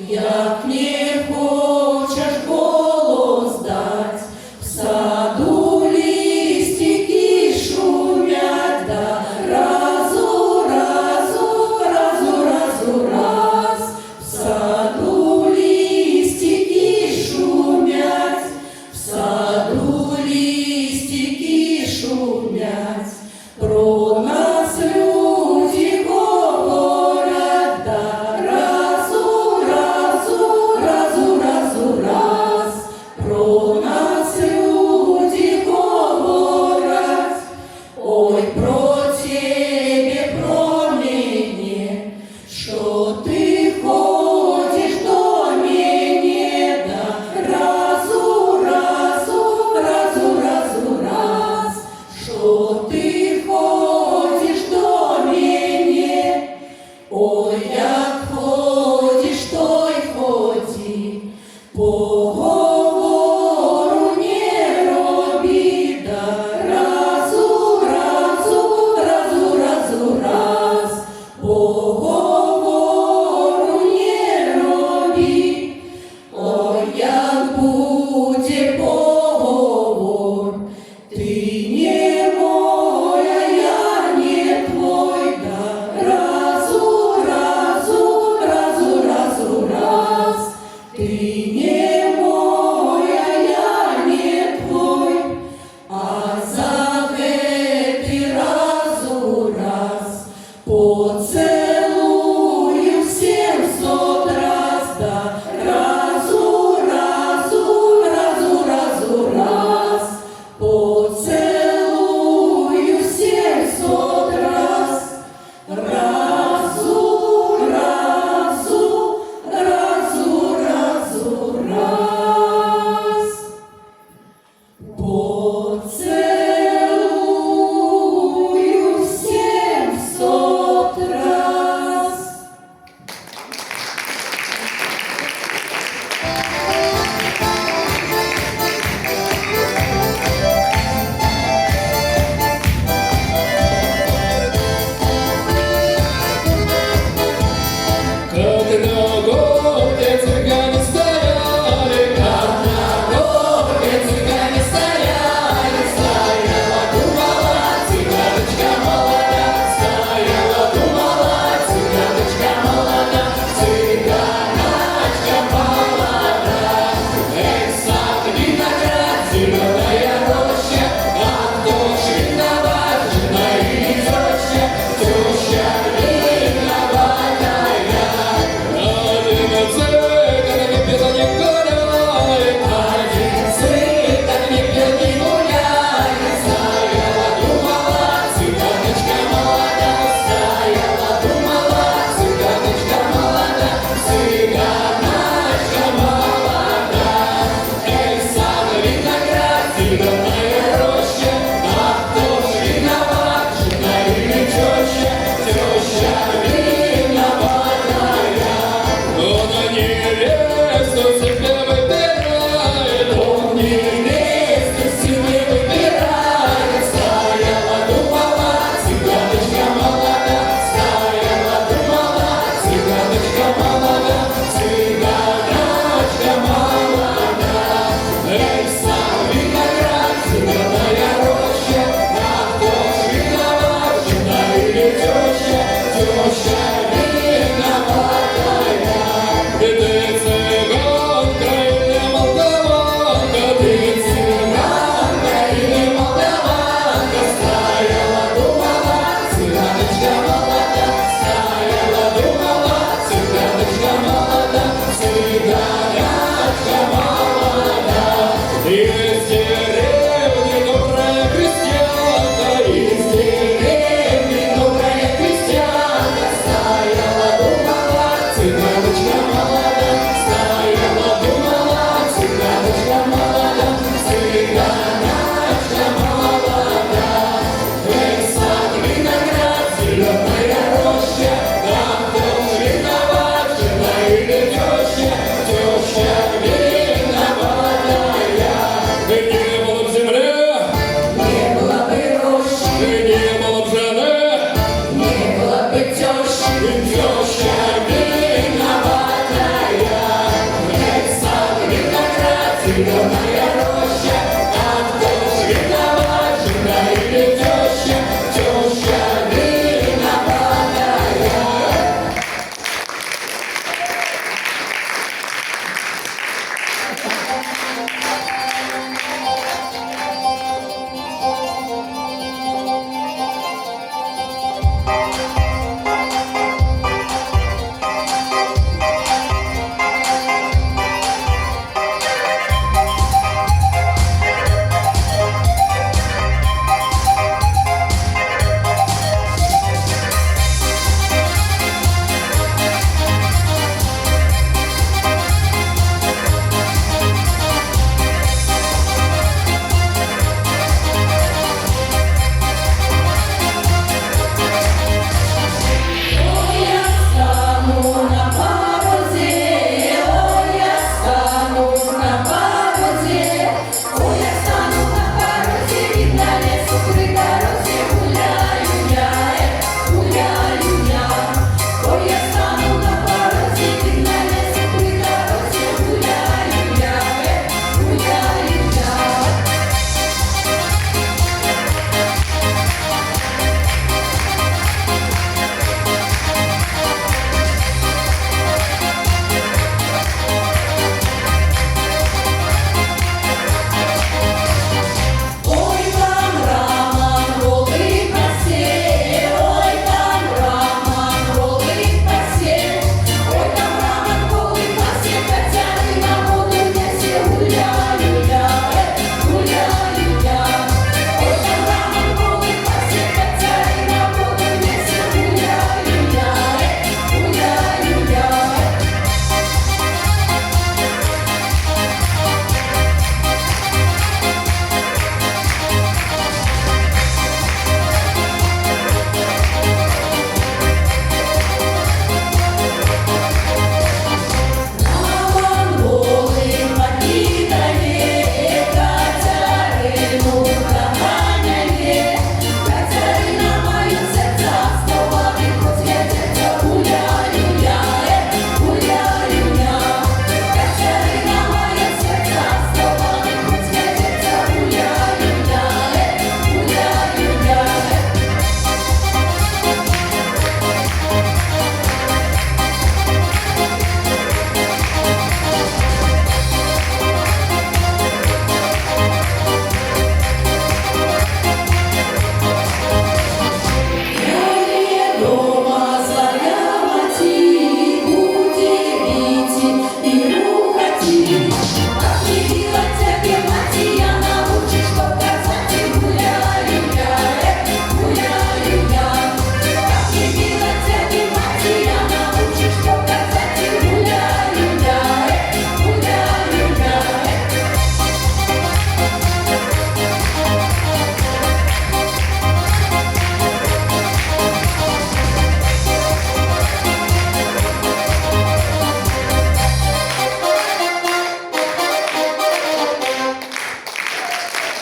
як не хочеш голос дать, в саду листики шумять, да разу, разу, разу, разу, раз. В саду листики шумять, в саду листики шумять. Про нас люди говорять, да разу, разу, разу, разу, раз. Про нас люди говорять, ой, про тебе, про мене, що ти ходиш до мене, да разу, разу, разу, разу, раз. Що ти ходиш до мене, ой, як ходиш, то й ході, поговору не робі, да разу, разу, разу, разу, раз. Поговору не робі, ой, як буде поговор, ти не моя, я не твой, да разу, разу, разу, разу, раз. Ты не моя, я не твой, а за гэты разу раз поцелую 700 раз, да разу, разу, разу, разу, раз. Поцелую 700 раз, разу, разу, разу, разу, раз. Поцелую 700 раз. Как на горке цыгане стояли, как на горке цыгане стояли, стояла, думала, цыганочка молода, стояла, думала, цыганочка молода, цыганочка молода. Эх, сад, виноград, зеленая роща, а кто ж виноват, жена или теща, теща виноватая. Один цыган не пил, не гуляет, один цыган не пил, не гуляет. Стояла, думала, цыганочка молода, стояла, думала, цыганочка молода, цыганочка молода. Эх, сад, виноград, зеленая роща, а кто ж виноват, жена или теща, теща виноватая. Он невесту себе выбирает, он невесту себе выбирает. Стояла, думала, цыганочка молода, стояла, думала, цыганочка молода, цыганочка молода. Эй, сам виноград, зеленая роща, а кто ж виноват, жена или теща, теща виноватая. И ты, цыганка, зеленая роща, а кто ж виноват, жена или теща, теща виноватая.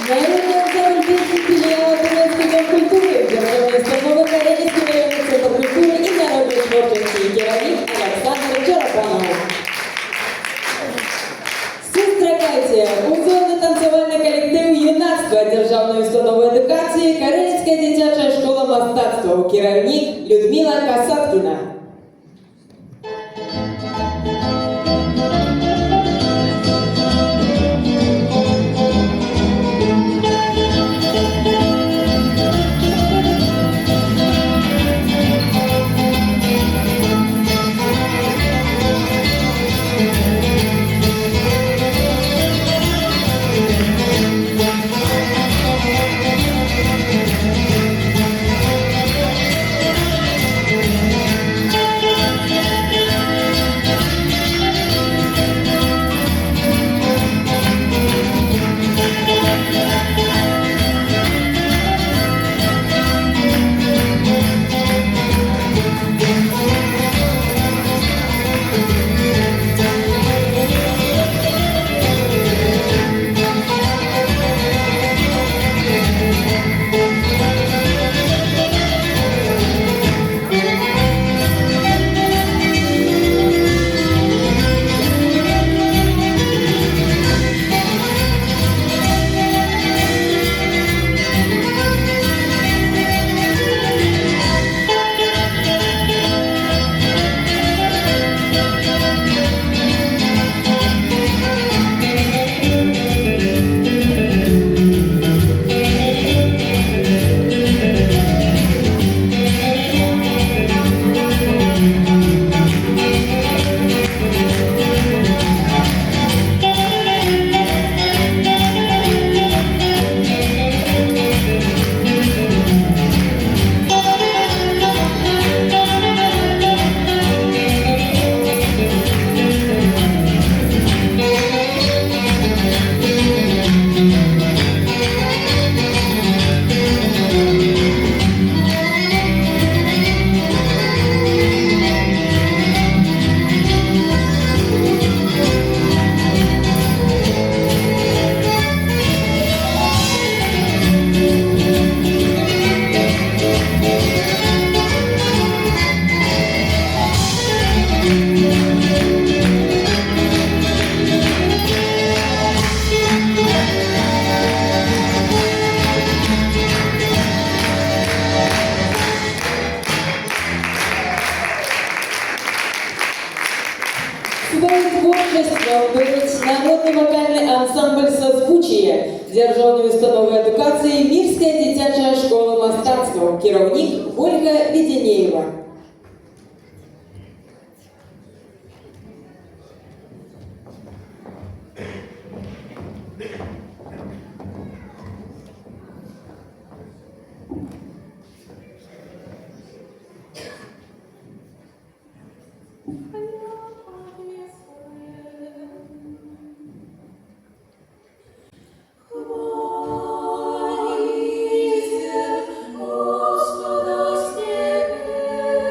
Народний ансамбль пісні філіала Турецький дом культури, державної установи Карелівський районний центр культури і народної творчості, керівник Олександр Чарапанов. Зустрічайте! Узорно-танцювальний колектив юнацтва державної установи едукації Карелівська дитяча школа мистецтва, керівник Людмила Касаткіна. Державної установи едукації Мірська дитяча школа мистецтва, керівник Ольга Веденєєва. Господа с небес.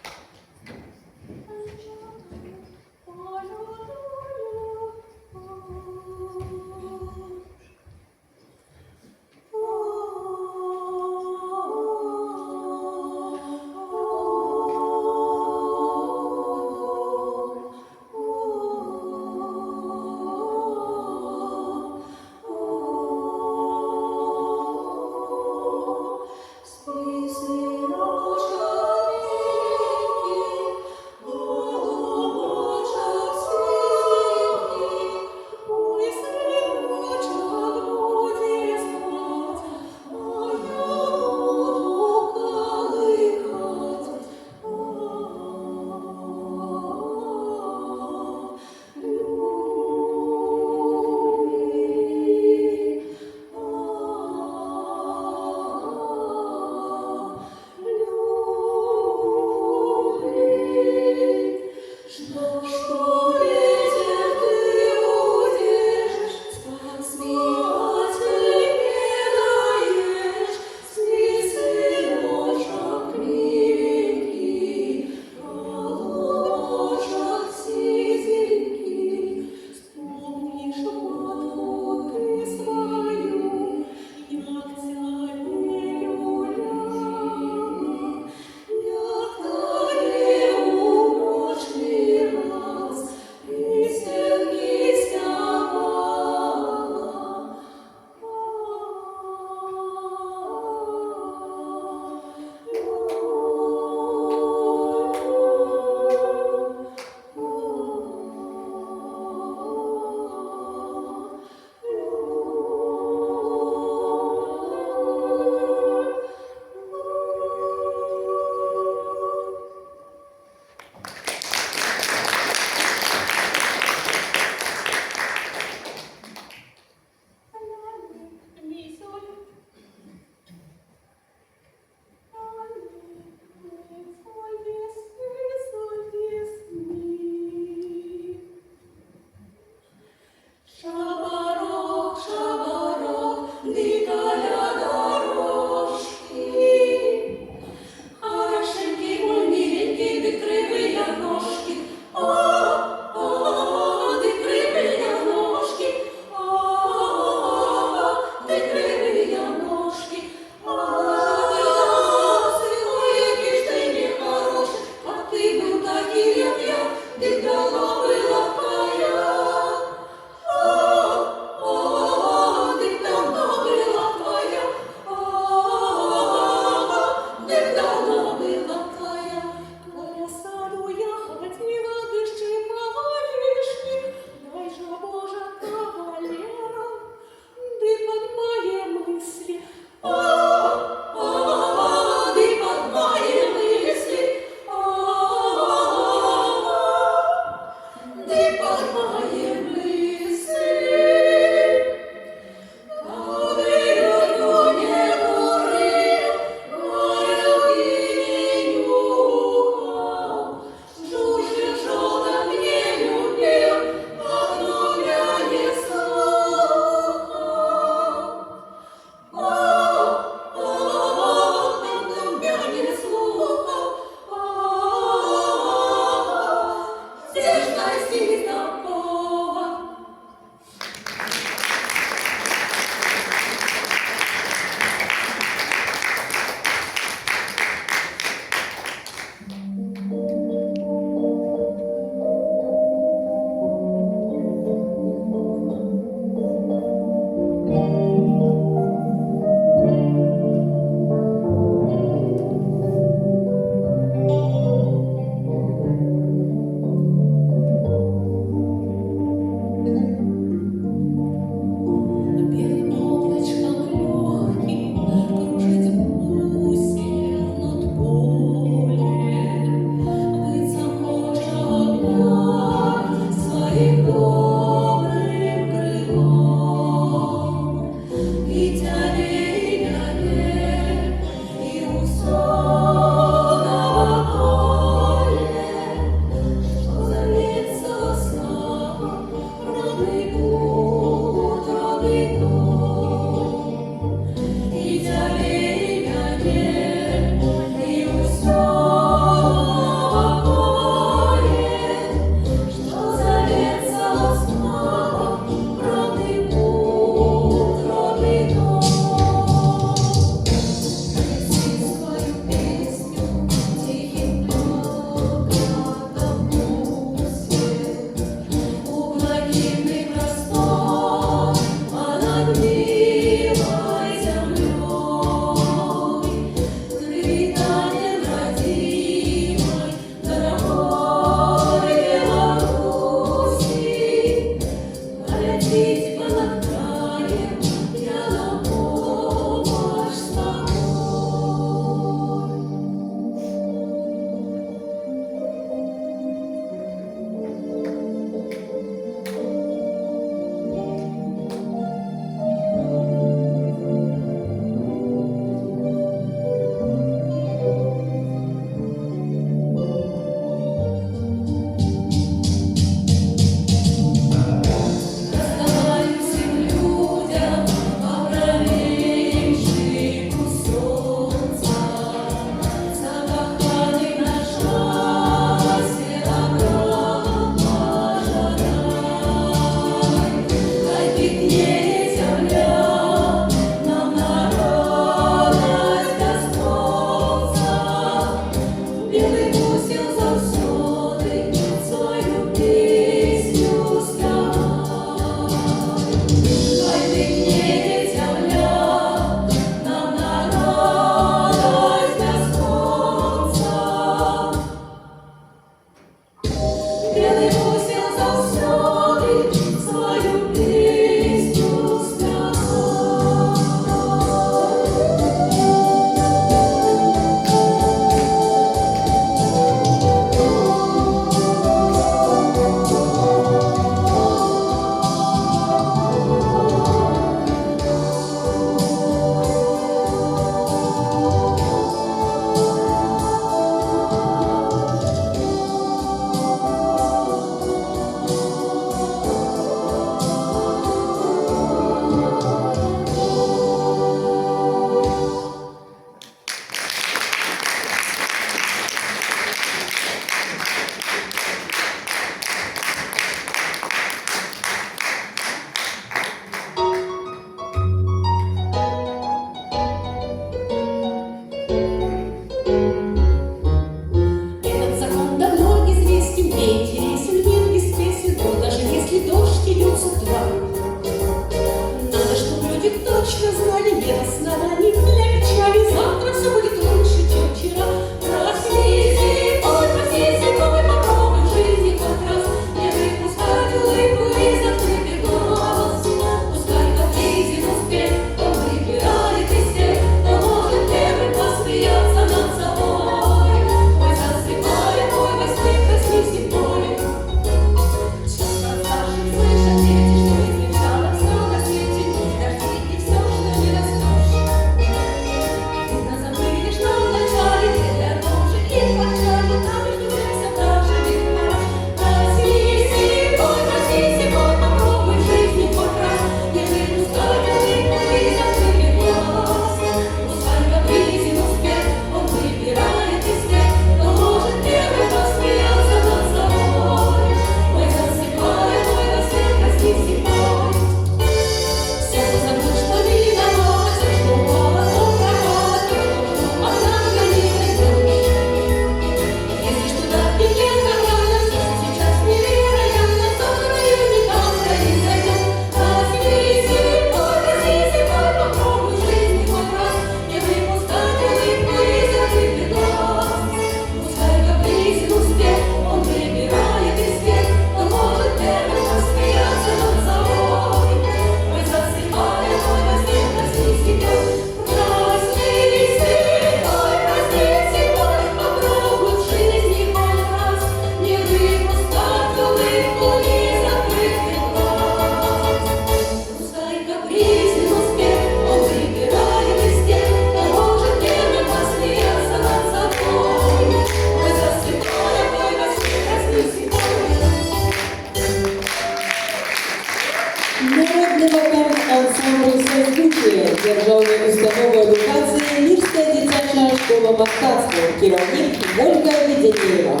керівник Ольга Веденєва.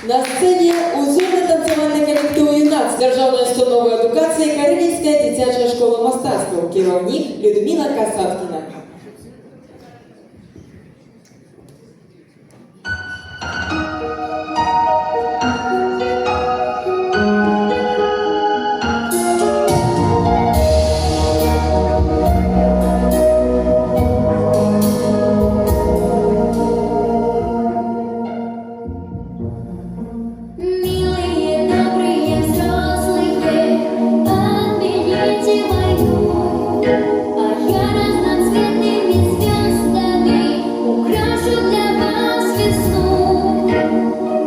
На сцені узорно-танцювальний колектив «Юнак» з Державної установи едукації Карелінська дитяча школа мистецтва, керівник Людмила Касаткіна. Милые, добрые, взрослые, отмените войну, а я разноцветными звездами украшу для вас весну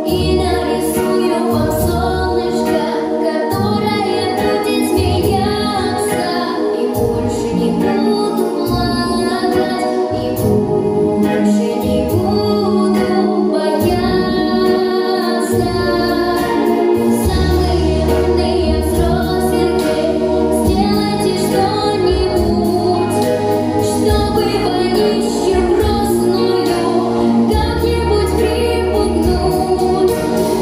и нарисую вам солнышко, которое будет смеяться, и больше не буду плакать, и больше не буду бояться. Самые умные взрослые, сделайте что-нибудь, чтобы вонищу грустную как-нибудь припугнуть.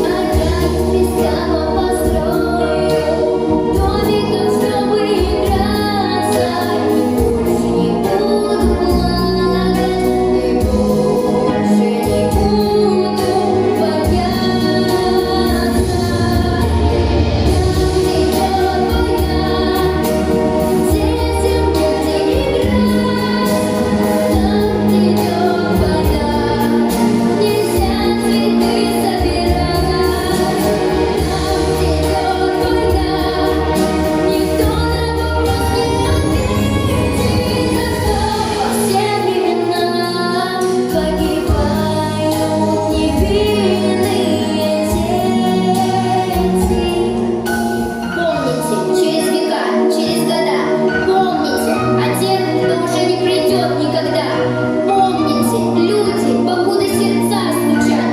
А я из песка вам построю домиков, чтобы играться, и больше не буду плакать, и больше не буду бояться. Помните, через века, через года, помните о тех, кто уже не придет никогда. Помните, люди, покуда сердца стучат.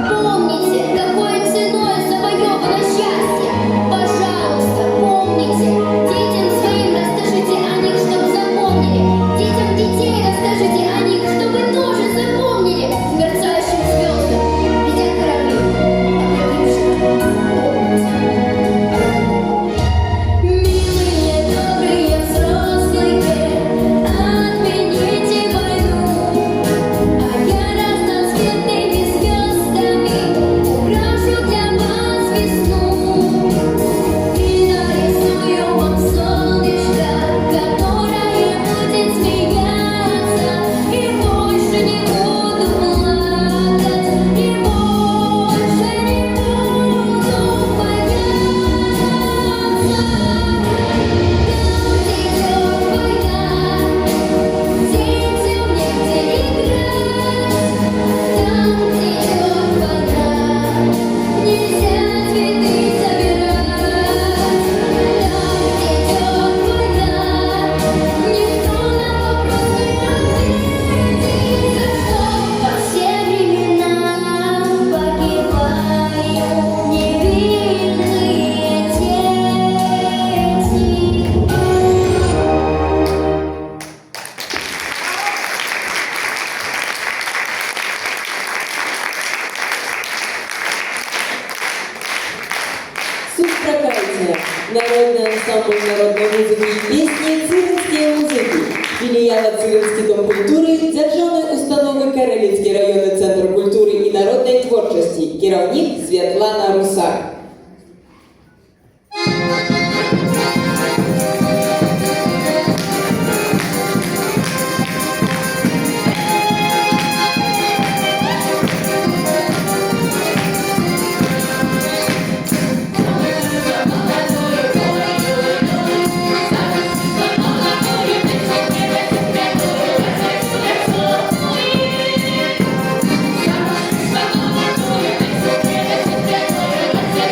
Помните, какой ценой завоевано счастье. Пожалуйста, помните, детям своим расскажите о них, чтоб запомнили. Детям детей расскажите о них, чтобы тоже запомнили. Мерцающим звездам, ведя корабли, Милые, добрые, взрослые, отмените войну, а я разноцветными звездами украшу для вас весну и нарисую вам солнышко, которое будет смеяться, и больше не буду плакать, и больше не буду бояться. Субпрокатия. Народный ансамбль народной музыки и песни «Цыганские музыки». Филиала «Цыганский дом культуры» Державной установы Карелинский районный центр культуры и народной творчости. Керівник Светлана Русак. Thank you.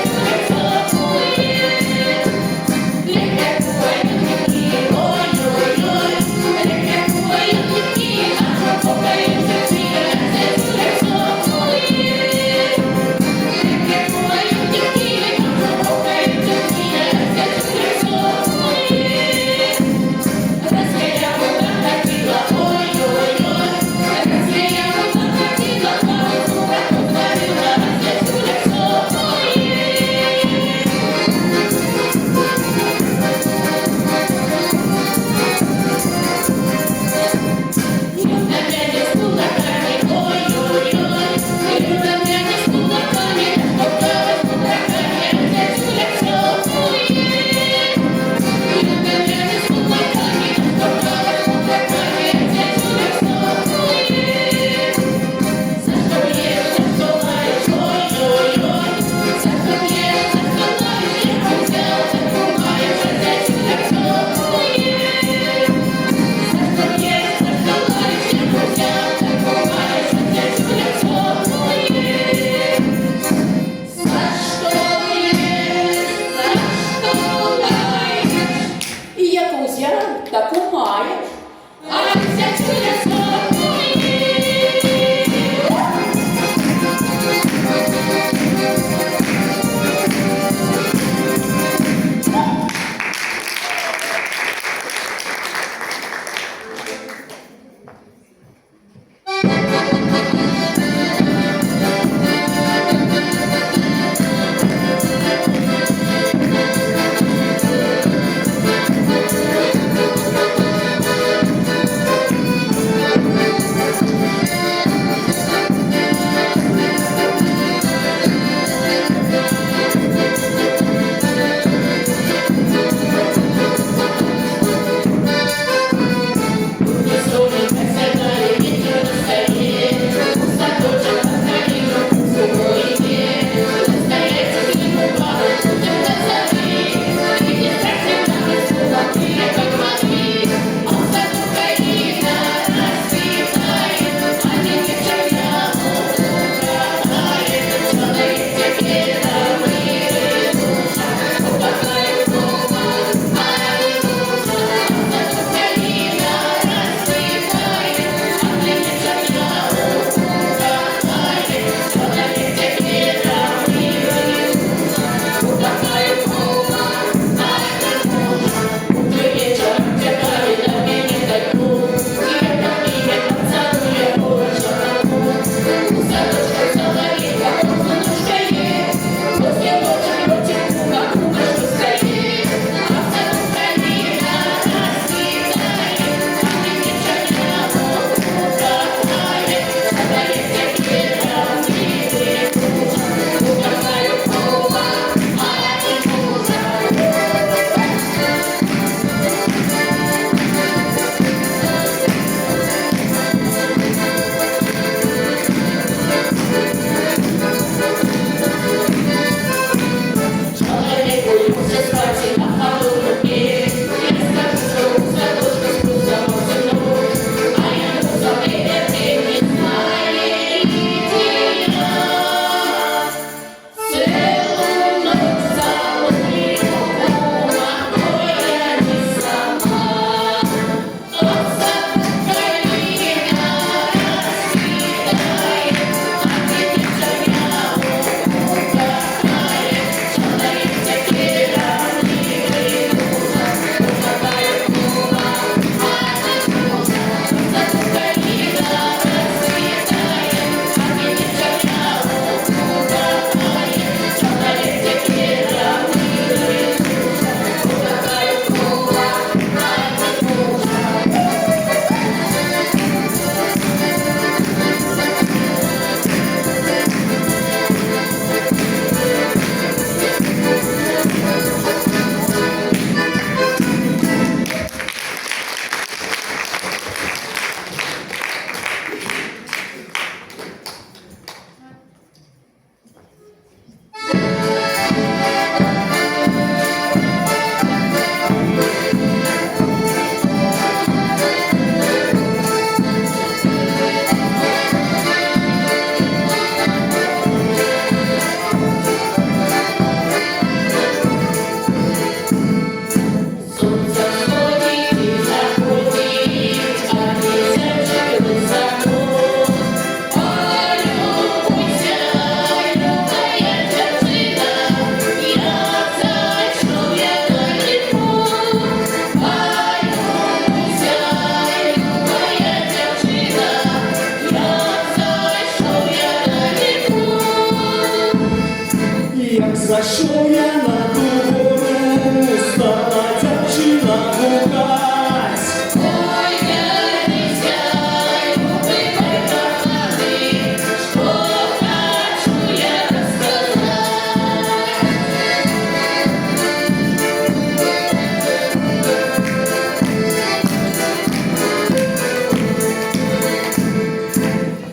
Зайшов я на ту гору, стала дівчина гукать. Ой, гордися, любий мой коханий, що хочу я розказати.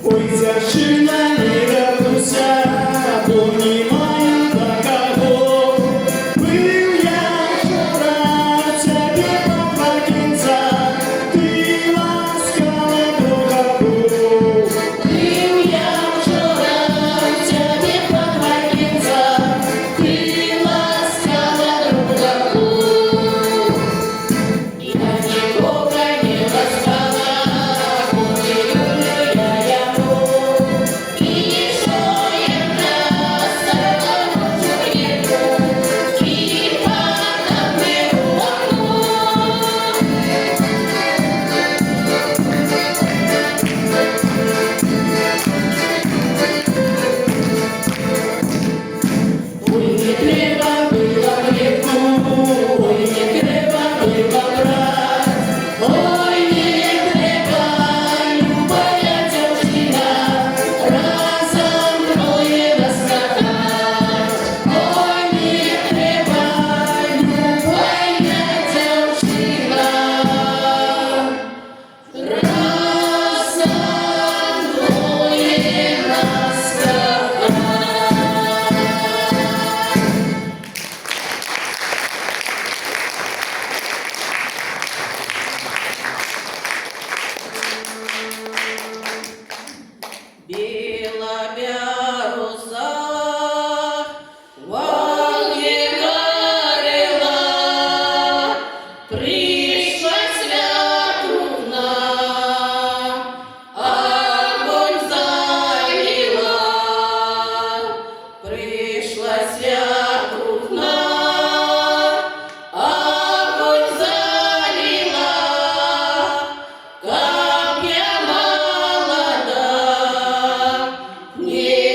Ой, дівчина, не вернуся, бо не маю такого. Был я вчора тебе поклониться, ти ласкала другого. Был я вчора тебе поклониться, ты ласкала другу. Я нікого не ласкала, бо не люблю я його. І ніщо я насадила чоловіку, і падав у окно. Ой, не треба было влітку, ой, не треба было брать. Ой, не треба, любая дівчина, разом троє розкатать. Ой, не треба, любая дівчина, разом троє розкатать. Біла роса, вогні горіла, прийшла святруна, огонь залила, прийшла святруна, огонь залила, как я молода, не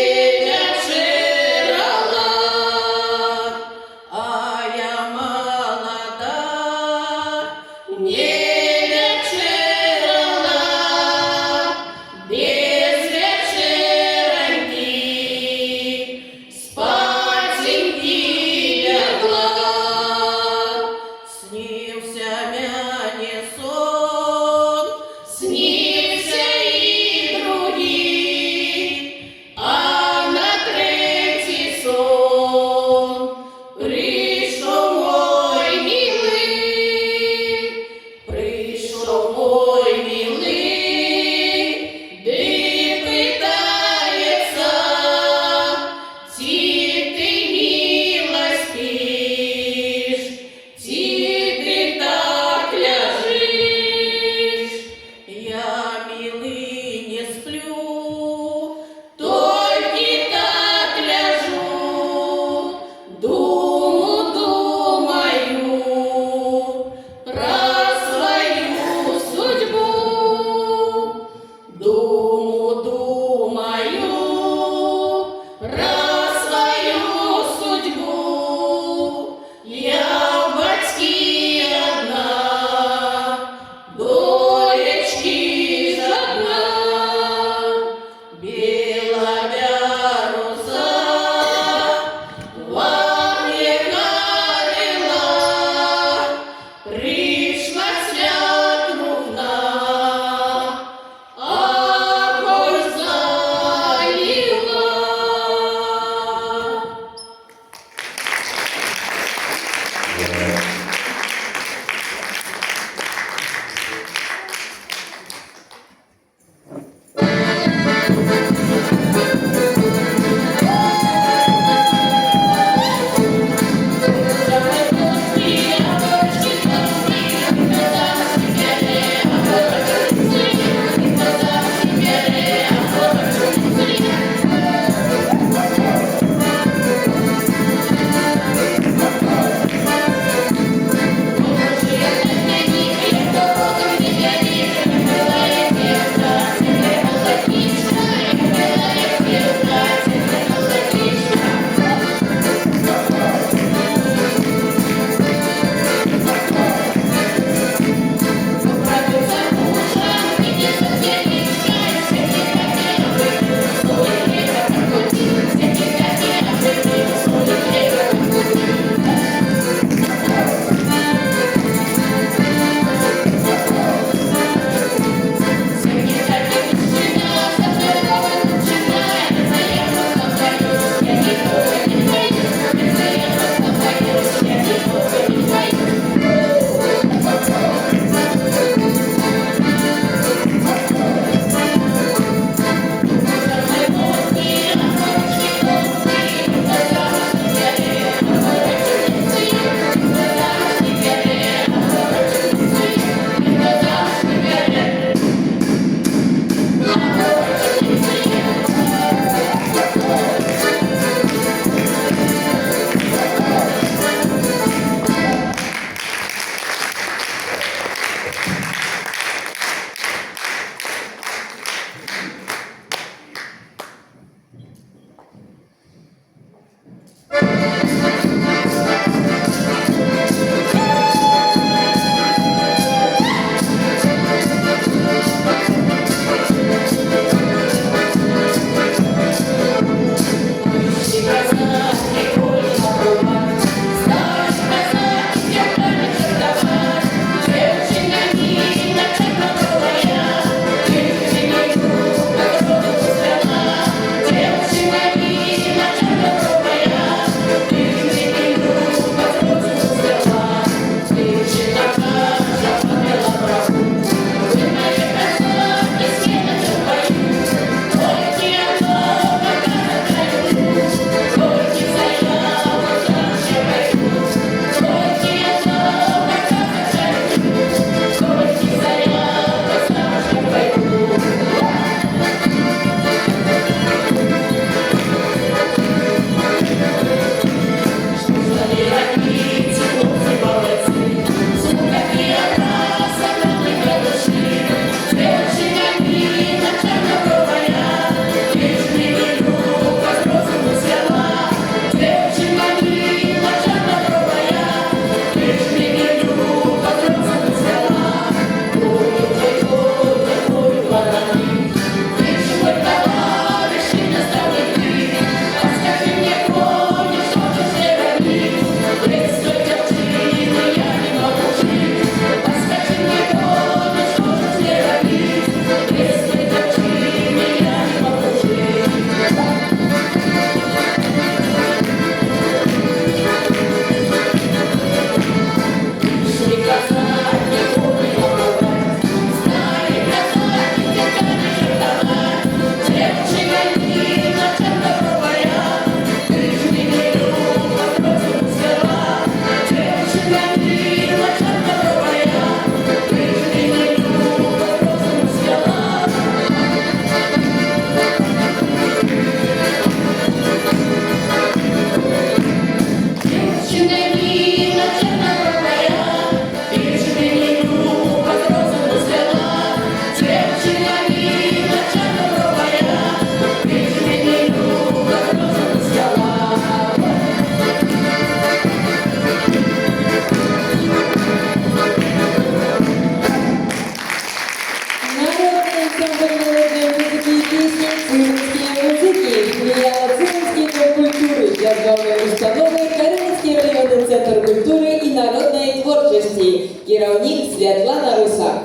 Світлана Русак.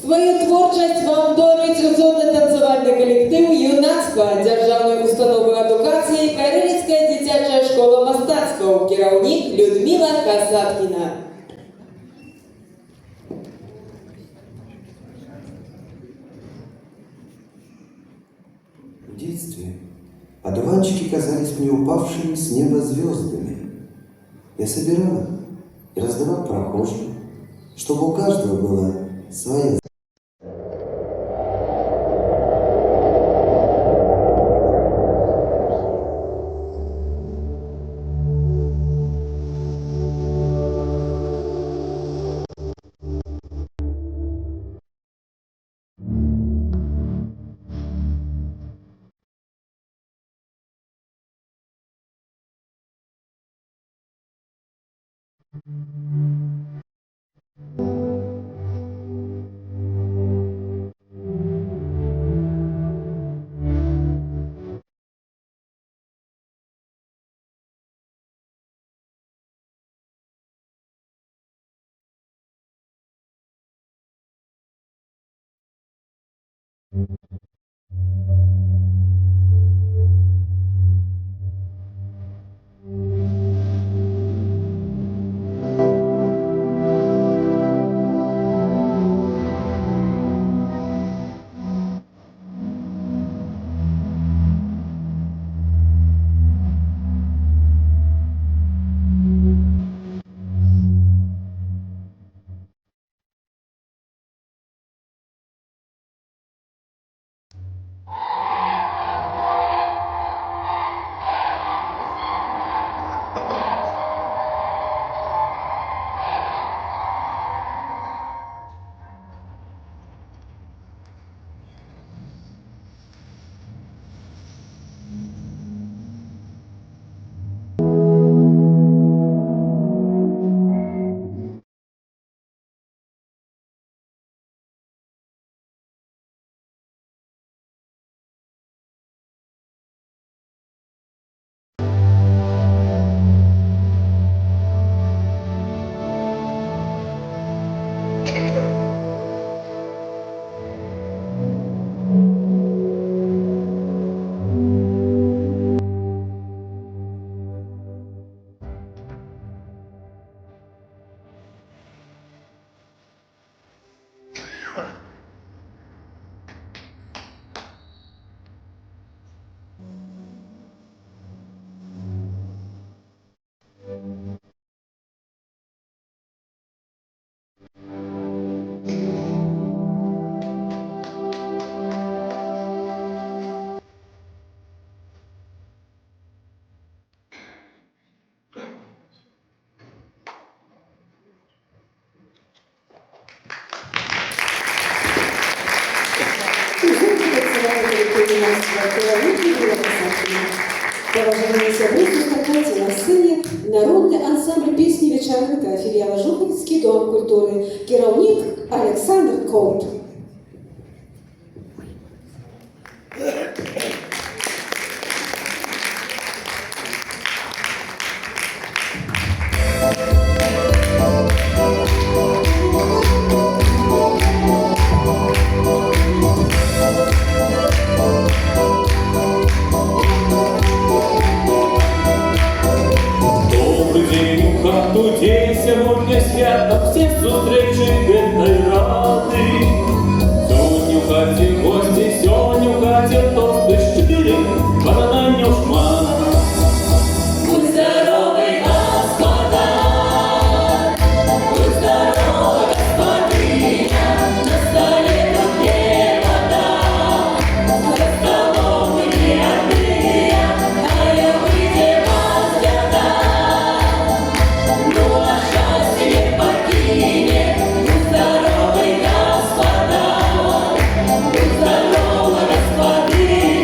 Свою творчість вам дарить узорно-танцювальний колектив юнацтва Державної установи едукації Карелицька дитяча школа мистецтва, керівник Людмила Касаткіна. В детстве одуванчики казались мне упавшими с неба звездами. Я собирал их и раздавал прохожим, чтобы у каждого была своя. Уважаемые собры, сустакайте на сцене народный ансамбль песни вечеринка филиала Жуховский дом культуры, керівник Александр Коут. День сегодня свято, все зустрічі бідної ради. Сьогодні в хаті гості, сьогодні в хаті тости щирі, банана нюшман. Будь здоровий, господа, будь здорова, господиня, на столі тут є вода, за столом не одния, а я выйдем вас года. Ну а счастье покинет, будь здоровый, господа, будь здорова, господиня.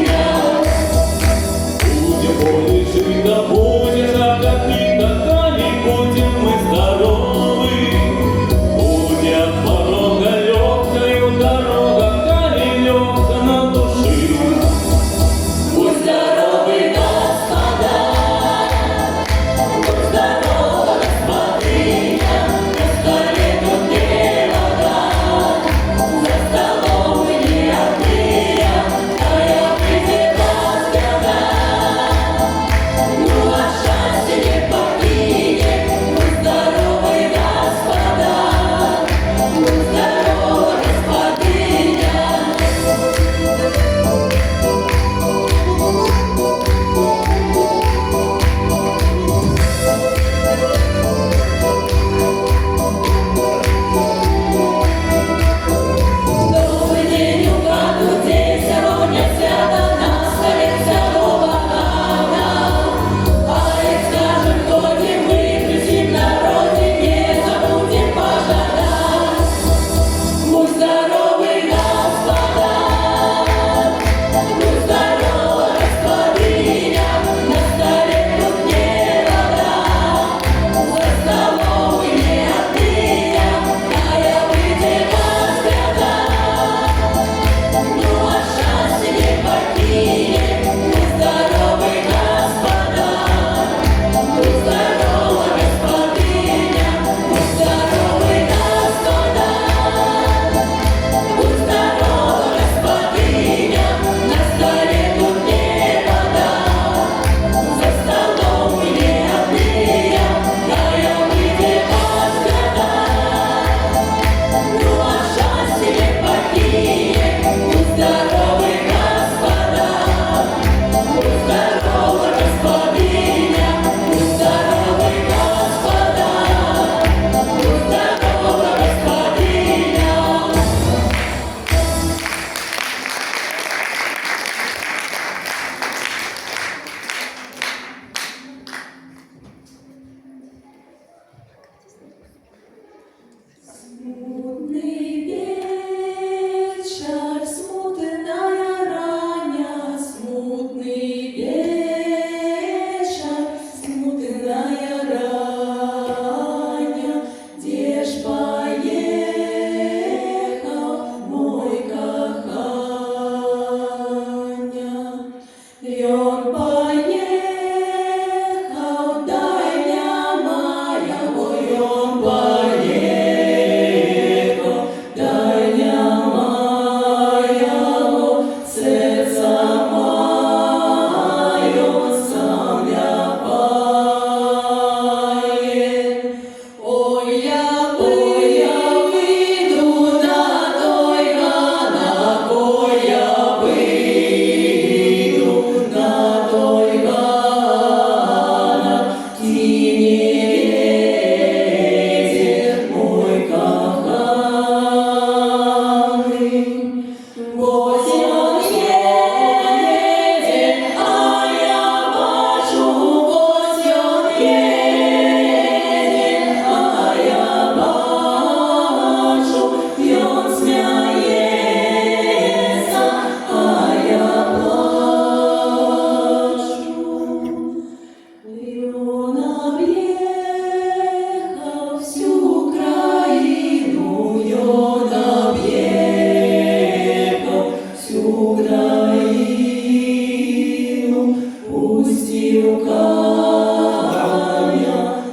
Україну, пусті рукання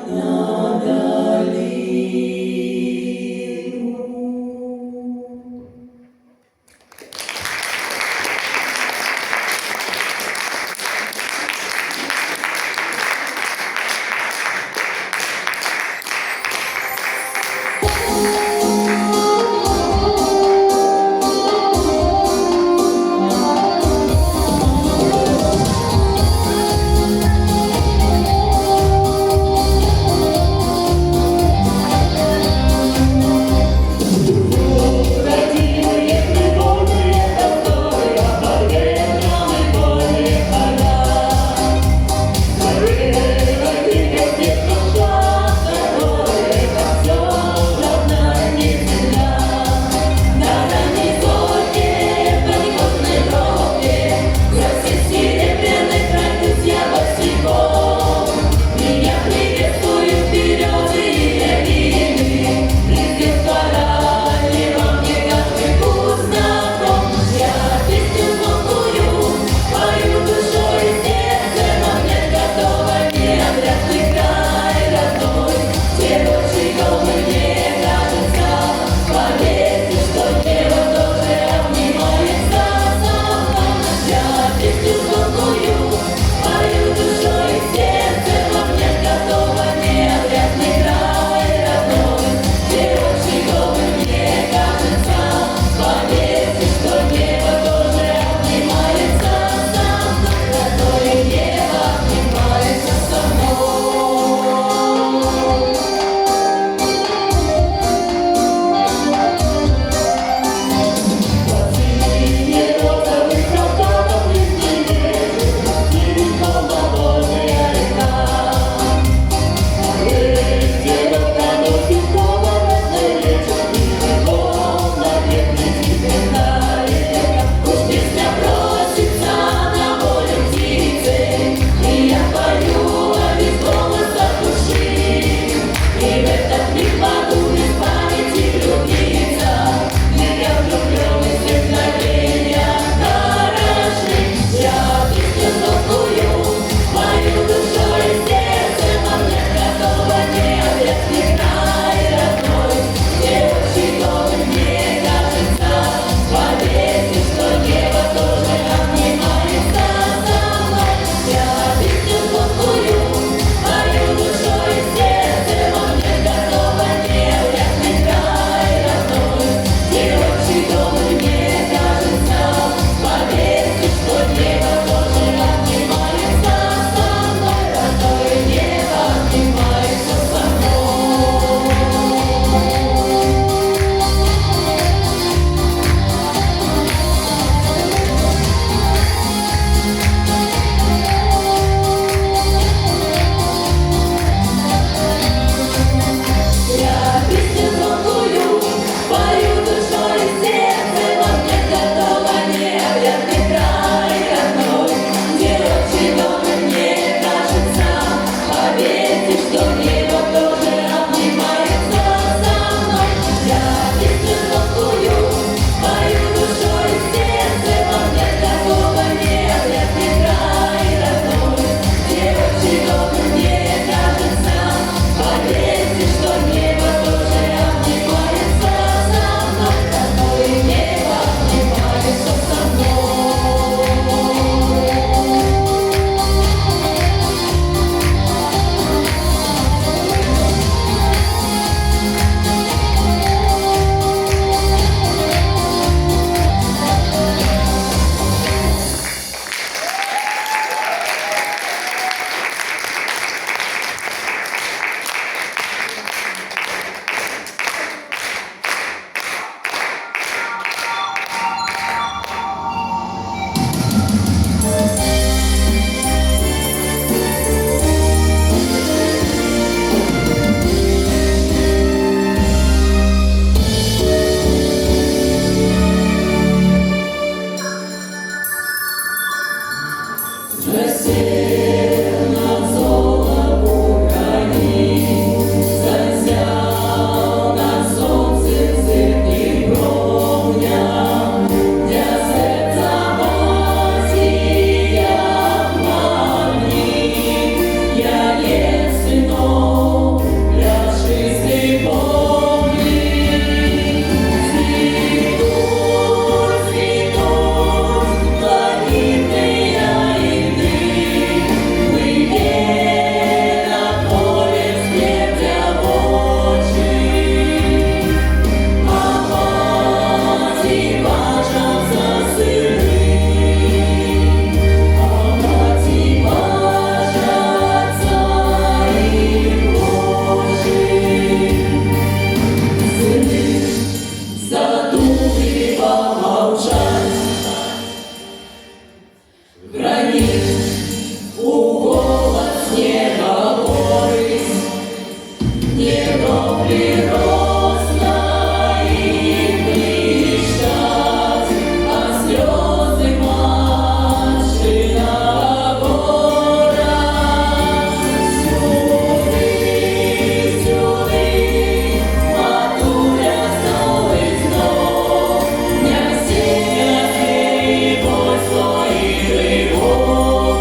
надалі. них у голос не говорить, не роблі росно їм блищать, а сльози матчі на горах. Сюди, сюди, матуля знов і знов, не всі свої тривоги.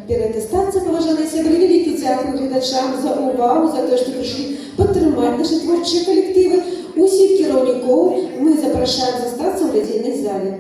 перед станцією, поважані сябри, великий дякую глядачам за увагу, за те, що прийшли підтримати наші творчі колективи. Усіх керівників ми запрошуємо зостатися в ledійній залі.